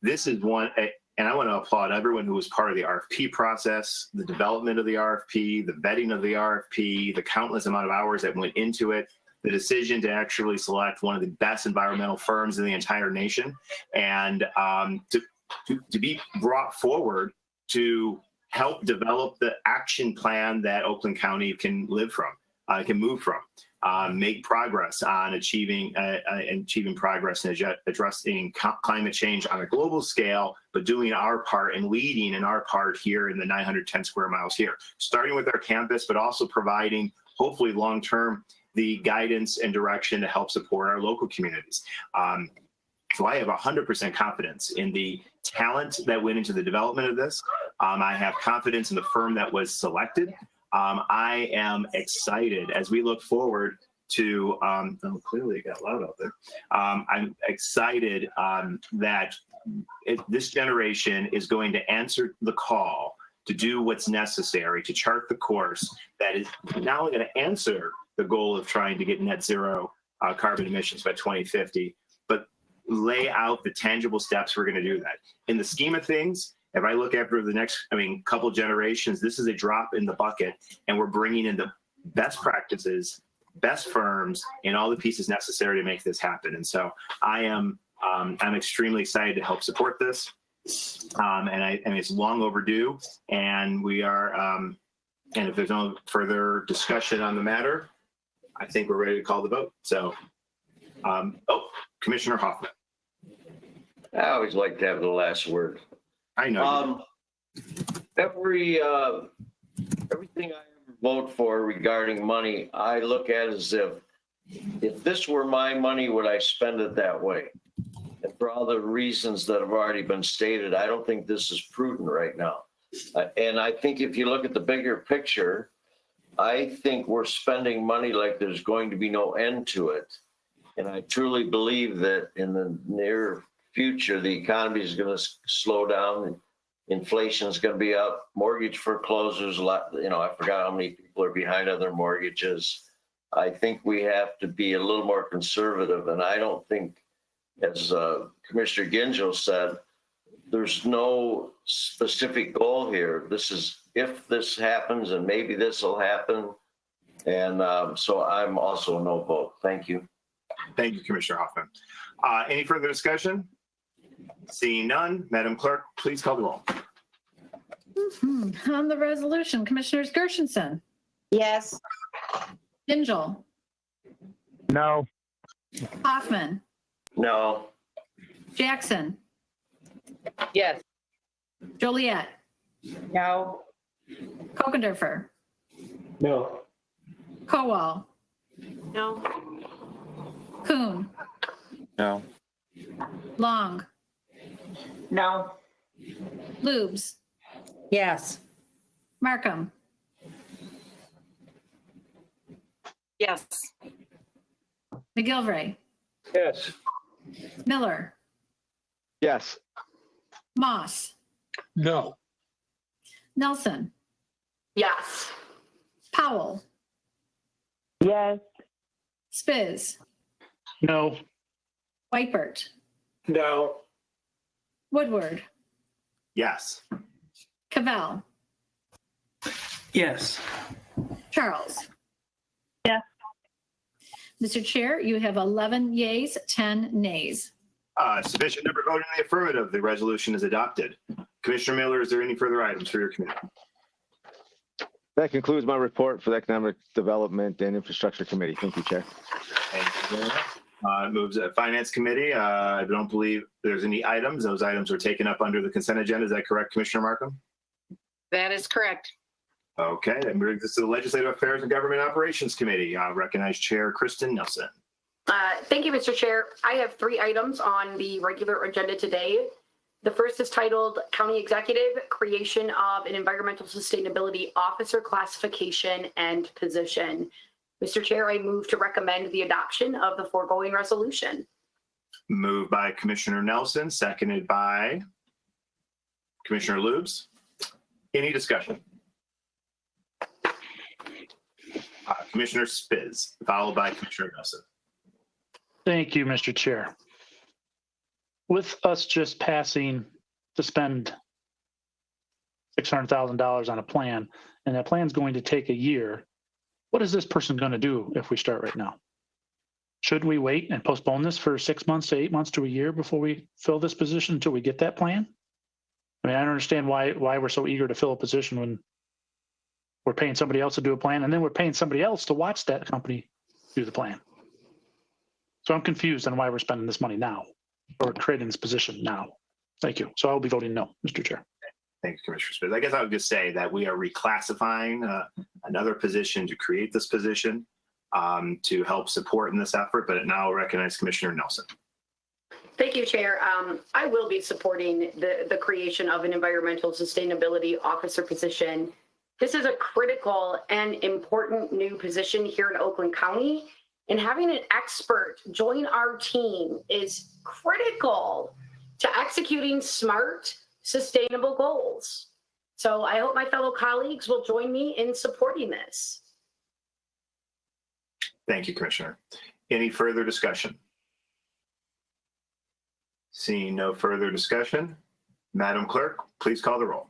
This is one, and I want to applaud everyone who was part of the RFP process, the development of the RFP, the vetting of the RFP, the countless amount of hours that went into it, the decision to actually select one of the best environmental firms in the entire nation, and to be brought forward to help develop the action plan that Oakland County can live from, can move from, make progress on achieving progress in addressing climate change on a global scale, but doing our part and leading in our part here in the 910 square miles here, starting with our campus, but also providing, hopefully long-term, the guidance and direction to help support our local communities. So I have 100% confidence in the talent that went into the development of this. I have confidence in the firm that was selected. I am excited as we look forward to, clearly it got loud out there. I'm excited that this generation is going to answer the call to do what's necessary to chart the course that is not only going to answer the goal of trying to get net zero carbon emissions by 2050, but lay out the tangible steps we're going to do that. In the scheme of things, if I look after the next, couple generations, this is a drop in the bucket, and we're bringing in the best practices, best firms, and all the pieces necessary to make this happen. And so I'm extremely excited to help support this. And it's long overdue, and we are, and if there's no further discussion on the matter, I think we're ready to call the vote. So, Commissioner Hoffman. I always like to have the last word. I know. Everything I vote for regarding money, I look at as if this were my money, would I spend it that way? And for all the reasons that have already been stated, I don't think this is prudent right now. And I think if you look at the bigger picture, I think we're spending money like there's going to be no end to it. And I truly believe that in the near future, the economy is going to slow down. Inflation is going to be up. Mortgage foreclosures, a lot. I forgot how many people are behind on their mortgages. I think we have to be a little more conservative. And I don't think, as Commissioner Gingell said, there's no specific goal here. This is if this happens, and maybe this will happen. And so I'm also a no vote. Thank you. Thank you, Commissioner Hoffman. Any further discussion? Seeing none, Madam Clerk, please call the roll. On the resolution, Commissioners Gershenson, Yes. Gingell, No. Hoffman, No. Jackson, Yes. Joliet, No. Kokendorfer, No. Kowal, No. Kuhn, No. Long, No. Lubes, Yes. Markham, Yes. McGilvray, Yes. Miller, Yes. Moss, No. Nelson, Yes. Powell, Yes. Spiz, No. Whitebert, No. Woodward, Yes. Cavell, Yes. Charles. Yes. Mr. Chair, you have 11 yeas, 10 nays. Sufficient number voted in the affirmative. The resolution is adopted. Commissioner Miller, is there any further items for your committee? That concludes my report for the Economic Development and Infrastructure Committee. Thank you, Chair. Thank you very much. Moves to Finance Committee. I don't believe there's any items. Those items were taken up under the consent agenda. Is that correct, Commissioner Markham? That is correct. Okay, that brings us to the Legislative Affairs and Government Operations Committee. I recognize Chair Kristen Nelson. Thank you, Mr. Chair. I have 3 items on the regular agenda today. The first is titled County Executive, Creation of an Environmental Sustainability Officer Classification and Position. Mr. Chair, I move to recommend the adoption of the foregoing resolution. Moved by Commissioner Nelson, seconded by Commissioner Lubes. Any discussion? Commissioner Spiz, followed by Commissioner Nelson. Thank you, Mr. Chair. With us just passing to spend $600,000 on a plan, and that plan's going to take a year, what is this person going to do if we start right now? Should we wait and postpone this for 6 months to 8 months to a year before we fill this position until we get that plan? I mean, I don't understand why we're so eager to fill a position when we're paying somebody else to do a plan, and then we're paying somebody else to watch that company do the plan. So I'm confused on why we're spending this money now, or creating this position now. Thank you. So I'll be voting no, Mr. Chair. Thanks, Commissioner Spiz. I guess I would just say that we are reclassifying another position to create this position to help support in this effort, but now I'll recognize Commissioner Nelson. Thank you, Chair. I will be supporting the creation of an environmental sustainability officer position. This is a critical and important new position here in Oakland County, and having an expert join our team is critical to executing smart, sustainable goals. So I hope my fellow colleagues will join me in supporting this. Thank you, Commissioner. Any further discussion? Seeing no further discussion, Madam Clerk, please call the roll.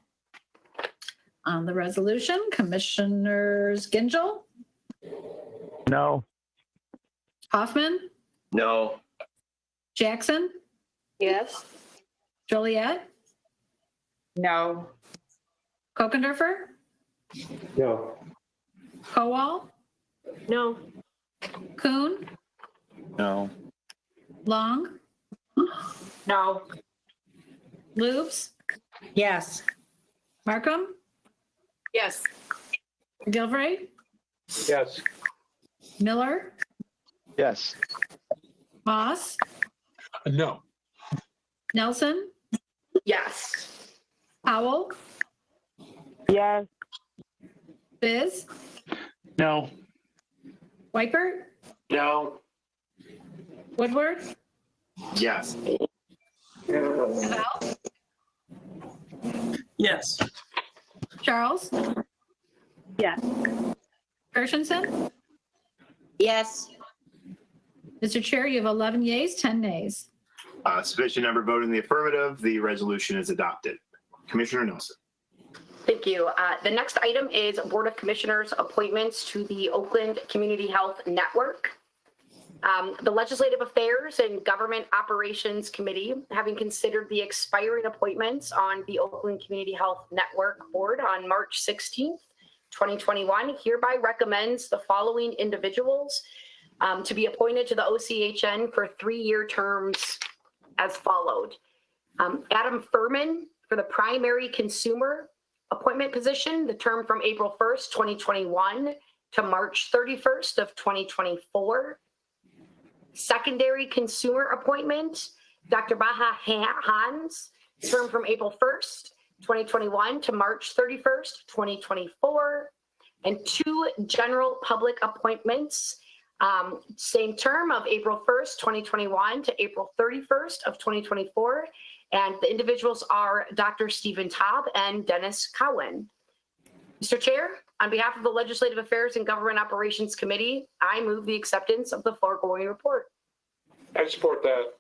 On the resolution, Commissioners Gingell, No. Hoffman, No. Jackson, Yes. Joliet, No. Kokendorfer, No. Kowal, No. Kuhn, No. Long, No. Lubes, Yes. Markham, Yes. McGilvray, Yes. Miller, Yes. Moss, No. Nelson, Yes. Powell, Yes. Biz, No. Wypert, No. Woodward, Yes. Val, Yes. Charles, Yes. Kirshenson. Yes. Mr. Chair, you have 11 yeas, 10 nays. Sufficient number voted in the affirmative. The resolution is adopted. Commissioner Nelson. Thank you. The next item is Board of Commissioners appointments to the Oakland Community Health Network. The Legislative Affairs and Government Operations Committee, having considered the expiring appointments on the Oakland Community Health Network Board on March 16th, 2021, hereby recommends the following individuals to be appointed to the OCHN for 3-year terms as followed. Adam Furman for the primary consumer appointment position, the term from April 1st, 2021 to March 31st of 2024. Secondary consumer appointment, Dr. Baha Hans, term from April 1st, 2021 to March 31st, 2024. And 2 general public appointments, same term of April 1st, 2021 to April 31st of 2024. And the individuals are Dr. Stephen Taub and Dennis Cowan. Mr. Chair, on behalf of the Legislative Affairs and Government Operations Committee, I move the acceptance of the foregoing report. I support that.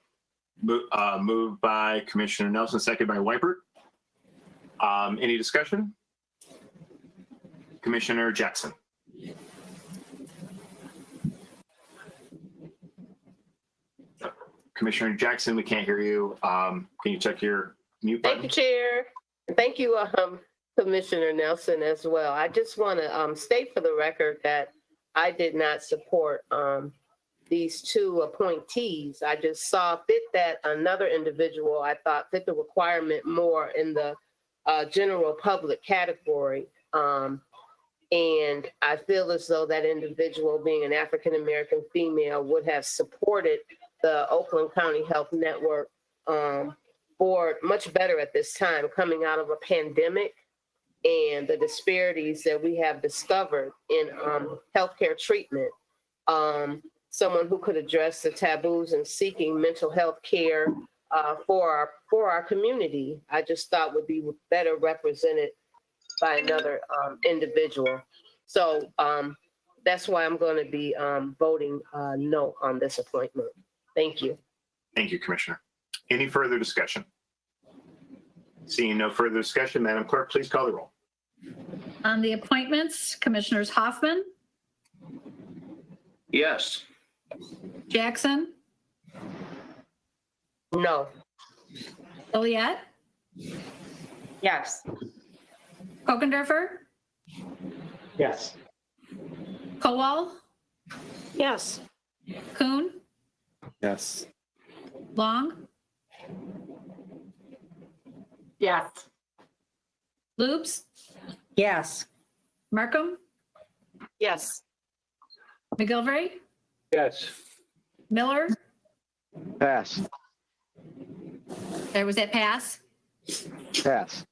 Moved by Commissioner Nelson, second by Wypert. Any discussion? Commissioner Jackson. Commissioner Jackson, we can't hear you. Can you check your mute button? Thank you, Chair. Thank you, Commissioner Nelson as well. I just want to state for the record that I did not support these 2 appointees. I just saw fit that another individual, I thought fit the requirement more in the general public category. And I feel as though that individual, being an African-American female, would have supported the Oakland County Health Network board much better at this time, coming out of a pandemic and the disparities that we have discovered in healthcare treatment. Someone who could address the taboos in seeking mental health care for our community, I just thought would be better represented by another individual. So that's why I'm going to be voting no on this appointment. Thank you. Thank you, Commissioner. Any further discussion? Seeing no further discussion, Madam Clerk, please call the roll. On the appointments, Commissioners Hoffman, Yes. Jackson, No. Joliet, Yes. Kokendorfer, Yes. Kowal, Yes. Kuhn, Yes. Long, Yes. Lubes, Yes. Markham, Yes. McGilvray, Yes. Miller, Pass. There, was that pass? Pass.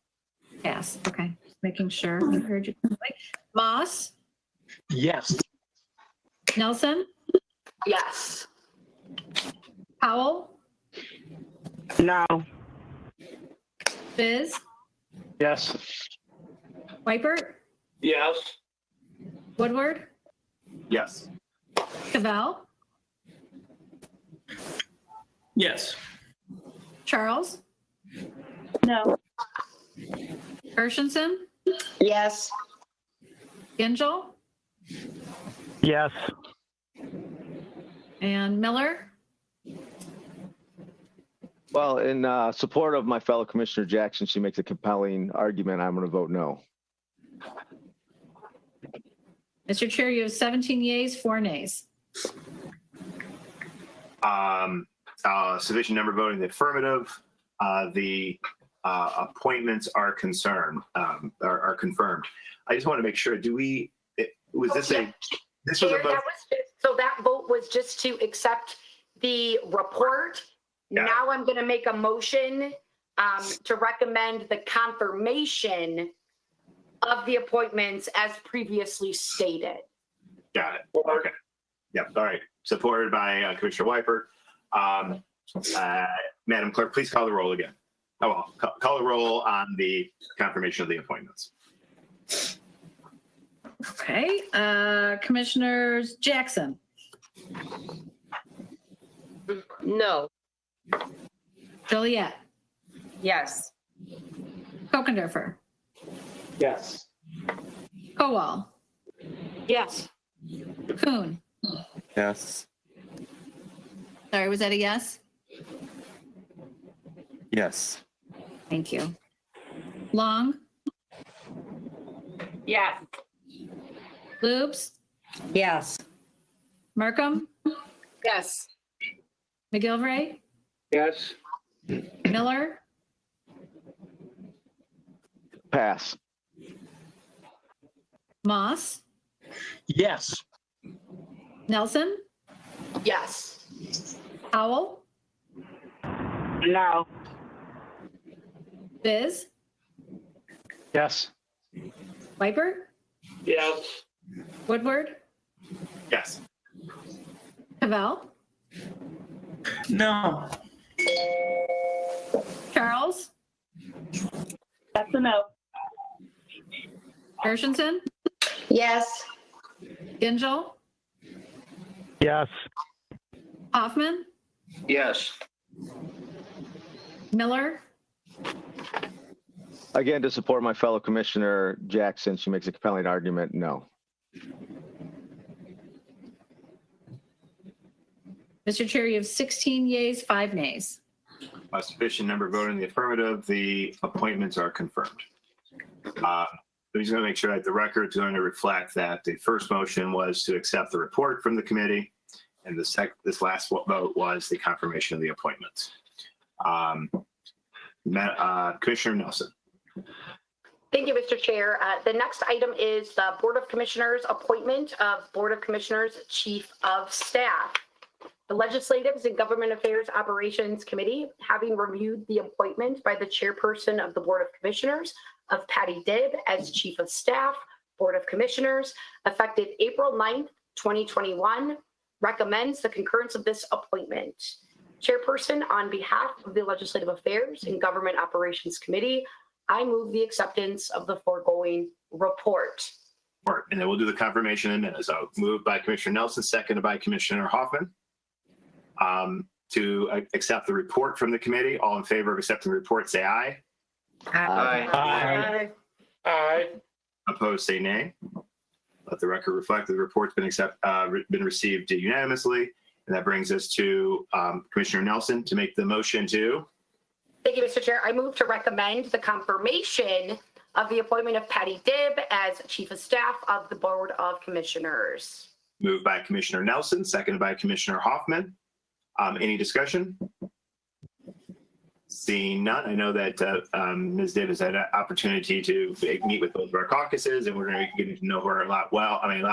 Pass, okay. Making sure I heard you. Moss, Yes. Nelson, Yes. Powell, No. Biz, Yes. Wypert, Yes. Woodward, Yes. Cavell, Yes. Charles, No. Gershenson, Yes. Gingell, Yes. and Miller. Well, in support of my fellow Commissioner Jackson, she makes a compelling argument. I'm going to vote no. Mr. Chair, you have 17 yeas, 4 nays. Sufficient number voting in the affirmative. The appointments are confirmed. I just want to make sure, was this this was a Chair, so that vote was just to accept the report. Yeah. Now I'm going to make a motion to recommend the confirmation of the appointments as previously stated. Got it. Okay. Yep. All right. Supported by Commissioner Wypert. Madam Clerk, please call the roll again. Oh, well, call the roll on the confirmation of the appointments. Okay, Commissioners Jackson, No. Joliet, Yes. Kokendorfer, Yes. Kowal, Yes. Kuhn. Yes. Sorry, was that a yes? Yes. Thank you. Long, Yes. Lubes, Yes. Markham, Yes. McGilvray, Yes. Miller, Pass. Moss, Yes. Nelson, Yes. Powell, No. Biz, Yes. Wypert, Yes. Woodward, Yes. Cavell, No. Charles, That's a no. Gershenson, Yes. Gingell, Yes. Hoffman, Yes. Miller, Again, to support my fellow Commissioner Jackson, she makes a compelling argument, no. Mr. Chair, you have 16 yeas, 5 nays. A sufficient number voting in the affirmative, the appointments are confirmed. I'm just going to make sure that the record's going to reflect that the first motion was to accept the report from the committee, and this last vote was the confirmation of the appointments. Commissioner Nelson. Thank you, Mr. Chair. The next item is the Board of Commissioners appointment of Board of Commissioners Chief of Staff. The Legislative and Government Affairs Operations Committee, having reviewed the appointment by the chairperson of the Board of Commissioners of Patty Dibb as Chief of Staff, Board of Commissioners, effective April 9th, 2021, recommends the concurrence of this appointment. Chairperson, on behalf of the Legislative Affairs and Government Operations Committee, I move the acceptance of the foregoing report. And then we'll do the confirmation in a minute. So moved by Commissioner Nelson, seconded by Commissioner Hoffman. To accept the report from the committee. All in favor of accepting the report, say aye. Aye. Aye. Opposed, say nay. Let the record reflect that the report's been received unanimously. And that brings us to Commissioner Nelson to make the motion to. Thank you, Mr. Chair. I move to recommend the confirmation of the appointment of Patty Dibb as Chief of Staff of the Board of Commissioners. Moved by Commissioner Nelson, seconded by Commissioner Hoffman. Any discussion? Seeing none, I know that Ms. Dibb has had an opportunity to meet with both of our caucuses, and we're going to get to know her a lot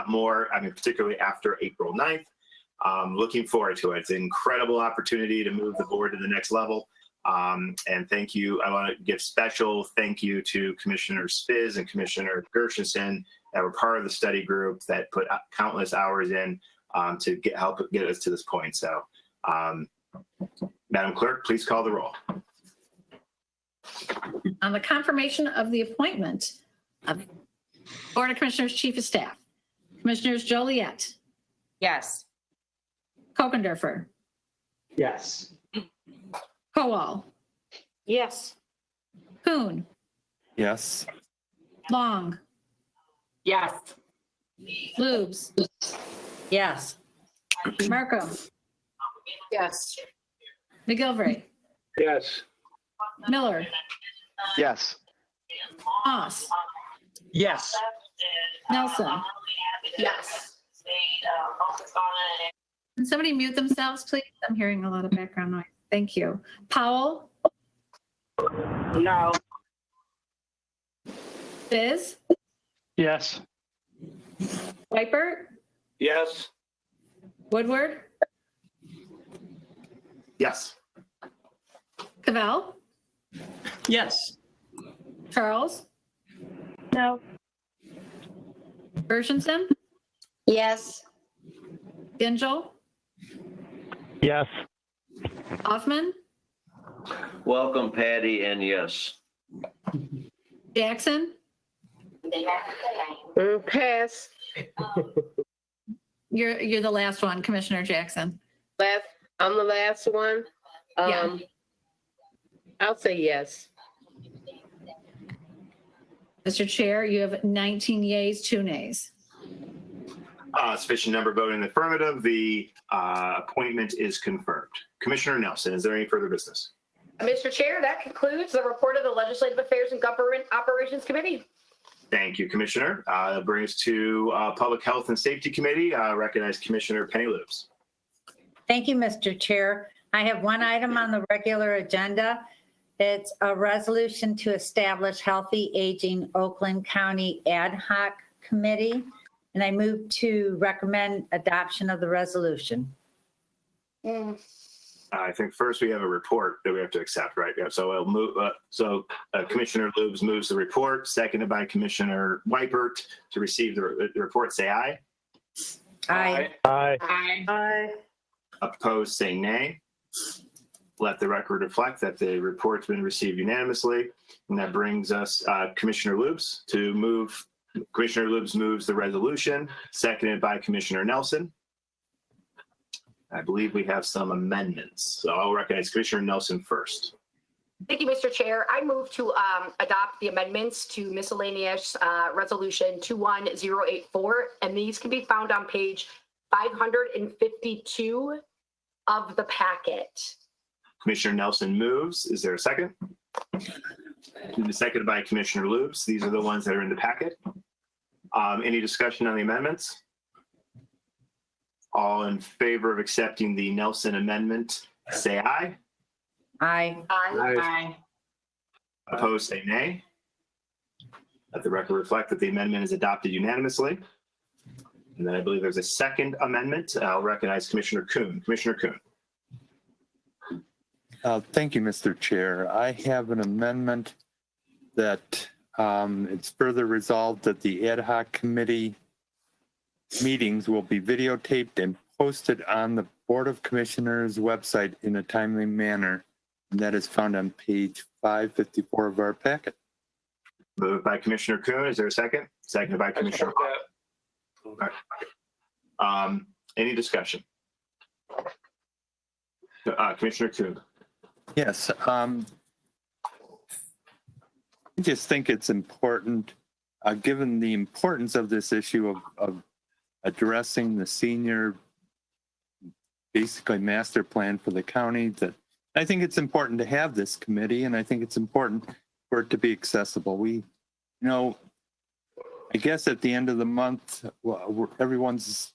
more, particularly after April 9th. Looking forward to it. It's an incredible opportunity to move the board to the next level. And thank you. I want to give special thank you to Commissioner Spiz and Commissioner Gershenson that were part of the study group that put countless hours in to help get us to this point. So, Madam Clerk, please call the roll. On the confirmation of the appointment of Board of Commissioners Chief of Staff, Commissioners Joliet, Yes. Kokendorfer, Yes. Kowal, Yes. Kuhn, Yes. Long, Yes. Lubes, Yes. Markham, Yes. McGilvray, Yes. Miller, Yes. Moss, Yes. Nelson. Yes. Can somebody mute themselves, please? I'm hearing a lot of background noise. Thank you. Powell, No. Biz, Yes. Wipert, Yes. Woodward, Yes. Cavell, Yes. Charles, No. Gershenson, Yes. Gingell, Yes. Hoffman, Welcome, Patty, and yes. Jackson, Pass. you're the last one, Commissioner Jackson. I'm the last one. Yeah. I'll say yes. Mr. Chair, you have 19 yeas, 2 nays. Sufficient number voting in the affirmative. The appointment is confirmed. Commissioner Nelson, is there any further business? Mr. Chair, that concludes the report of the Legislative Affairs and Government Operations Committee. Thank you, Commissioner. That brings to Public Health and Safety Committee. Recognize Commissioner Penny Lubes. Thank you, Mr. Chair. I have one item on the regular agenda. It's a resolution to establish Healthy Aging Oakland County Ad Hoc Committee, and I move to recommend adoption of the resolution. I think first we have a report that we have to accept, right? Yeah, so I'll move. Commissioner Lubes moves the report, seconded by Commissioner Weipert to receive the report. Say aye. Aye. Aye. Aye. Opposed, say nay. Let the record reflect that the report's been received unanimously. And that brings us Commissioner Lubes to move. Commissioner Lubes moves the resolution, seconded by Commissioner Nelson. I believe we have some amendments. So I'll recognize Commissioner Nelson first. Thank you, Mr. Chair. I move to adopt the amendments to miscellaneous resolution 21084, and these can be found on page 552 of the packet. Commissioner Nelson moves. Is there a second? Seconded by Commissioner Lubes. These are the ones that are in the packet. Any discussion on the amendments? All in favor of accepting the Nelson amendment, say aye. Aye. Aye. Opposed, say nay. Let the record reflect that the amendment is adopted unanimously. And then I believe there's a second amendment. I'll recognize Commissioner Kuhn. Commissioner Kuhn. Thank you, Mr. Chair. I have an amendment that it's further resolved that the ad hoc committee meetings will be videotaped and posted on the Board of Commissioners website in a timely manner. And that is found on page 554 of our packet. Moved by Commissioner Kuhn. Is there a second? Seconded by Commissioner. Okay. Any discussion? Commissioner Kuhn. Yes. I just think it's important, given the importance of this issue of addressing the senior, basically master plan for the county, that I think it's important to have this committee, and I think it's important for it to be accessible. I guess at the end of the month, everyone's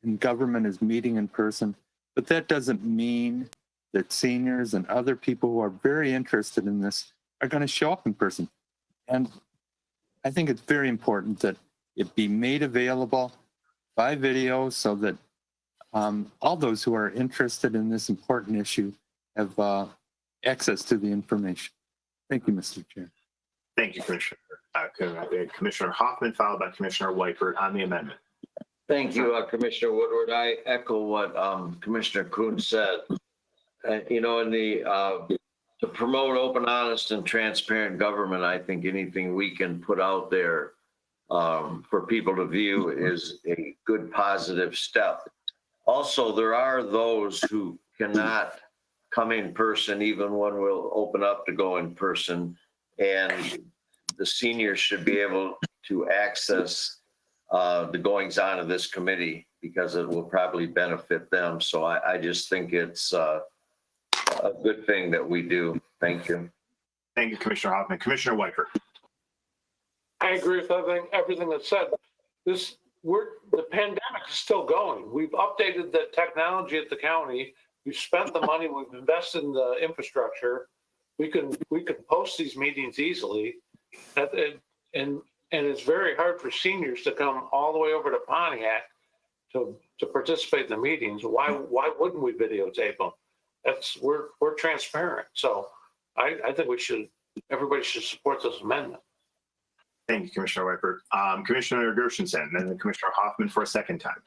in government is meeting in person, but that doesn't mean that seniors and other people who are very interested in this are going to show up in person. And I think it's very important that it be made available by video so that all those who are interested in this important issue have access to the information. Thank you, Mr. Chair. Thank you, Commissioner. Commissioner Hoffman, followed by Commissioner Whiteford on the amendment. Thank you, Commissioner Woodward. I echo what Commissioner Kuhn said. You know, in the to promote open, honest, and transparent government, I think anything we can put out there for people to view is a good positive step. Also, there are those who cannot come in person, even when we'll open up to go in person, and the seniors should be able to access the goings on of this committee because it will probably benefit them. So I just think it's a good thing that we do. Thank you. Thank you, Commissioner Hoffman. Commissioner Whiteford. I agree with everything that's said. The pandemic is still going. We've updated the technology at the county. We've spent the money. We've invested in the infrastructure. We can post these meetings easily, and it's very hard for seniors to come all the way over to Pontiac to participate in the meetings. Why wouldn't we videotape them? We're transparent. So I think everybody should support this amendment. Thank you, Commissioner Whiteford. Commissioner Gershenson, and then Commissioner Hoffman for a second time.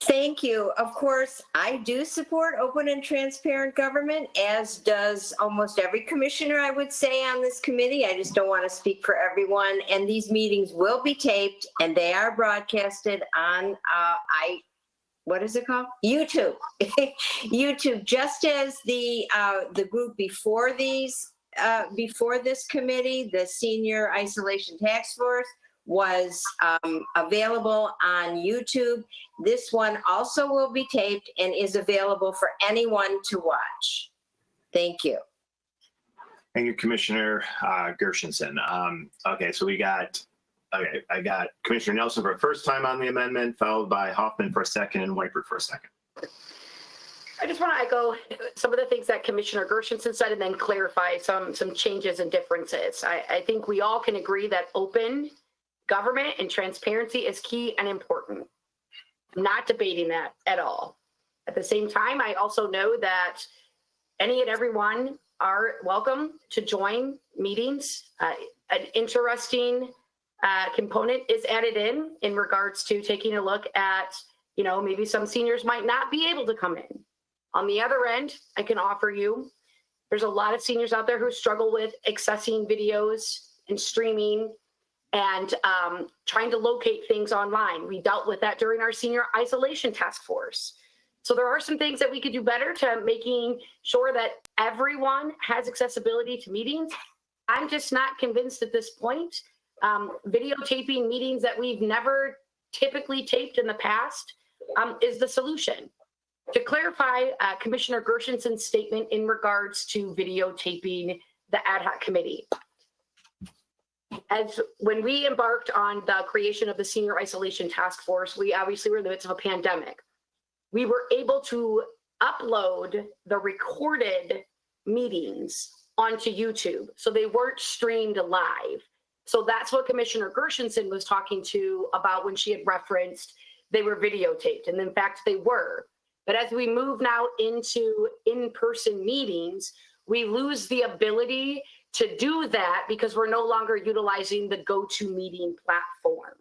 Thank you. Of course, I do support open and transparent government, as does almost every commissioner, I would say, on this committee. I just don't want to speak for everyone. And these meetings will be taped and they are broadcasted on, what is it called? YouTube. YouTube, just as the group before this committee, the Senior Isolation Task Force, was available on YouTube. This one also will be taped and is available for anyone to watch. Thank you. Thank you, Commissioner Gershenson. Okay, so I got Commissioner Nelson for a first time on the amendment, followed by Hoffman for a second and Whiteford for a second. I just want to echo some of the things that Commissioner Gershenson said and then clarify some changes and differences. I think we all can agree that open government and transparency is key and important. I'm not debating that at all. At the same time, I also know that any and everyone are welcome to join meetings. An interesting component is added in regards to taking a look at, maybe some seniors might not be able to come in. On the other end, I can offer you, there's a lot of seniors out there who struggle with accessing videos and streaming and trying to locate things online. We dealt with that during our Senior Isolation Task Force. So there are some things that we could do better to making sure that everyone has accessibility to meetings. I'm just not convinced at this point. Videotaping meetings that we've never typically taped in the past is the solution. To clarify Commissioner Gershenson's statement in regards to videotaping the ad hoc committee. As when we embarked on the creation of the Senior Isolation Task Force, we obviously were in the midst of a pandemic. We were able to upload the recorded meetings onto YouTube, so they weren't streamed live. So that's what Commissioner Gershenson was talking to about when she had referenced they were videotaped, and in fact they were. But as we move now into in-person meetings, we lose the ability to do that because we're no longer utilizing the GoToMeeting platform.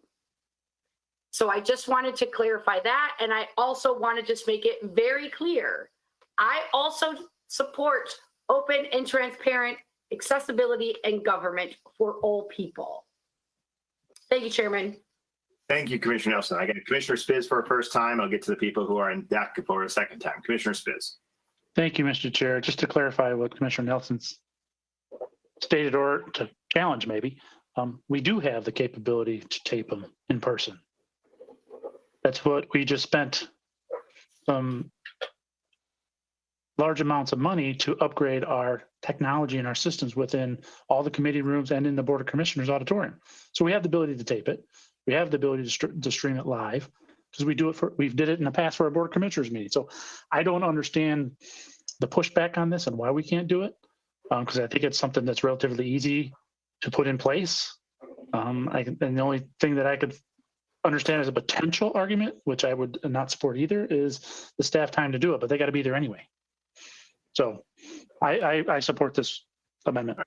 So I just wanted to clarify that. And I also want to just make it very clear. I also support open and transparent accessibility and government for all people. Thank you, Chairman. Thank you, Commissioner Nelson. I got Commissioner Spiz for a first time. I'll get to the people who are in deck for a second time. Commissioner Spiz. Thank you, Mr. Chair. Just to clarify what Commissioner Nelson's stated, or to challenge maybe, we do have the capability to tape them in person. That's what we just spent some large amounts of money to upgrade our technology and our systems within all the committee rooms and in the Board of Commissioners auditorium. So we have the ability to tape it. We have the ability to stream it live because we did it in the past for our Board of Commissioners meeting. So I don't understand the pushback on this and why we can't do it, because I think it's something that's relatively easy to put in place. And the only thing that I could understand as a potential argument, which I would not support either, is the staff time to do it, but they got to be there anyway. So I support this amendment.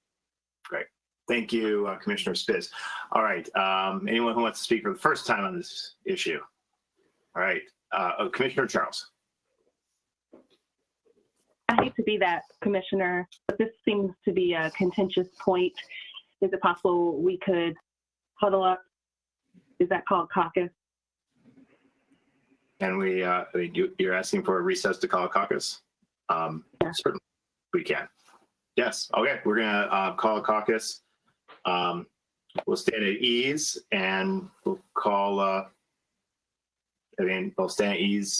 Great. Thank you, Commissioner Spiz. All right. Anyone who wants to speak for the first time on this issue? All right. Commissioner Charles. I hate to be that commissioner, but this seems to be a contentious point. Is it possible we could huddle up? Is that called caucus? And you're asking for a recess to call a caucus? Certainly, we can. Yes. Okay. We're gonna call a caucus. We'll stand at ease and we'll call. We'll stand at ease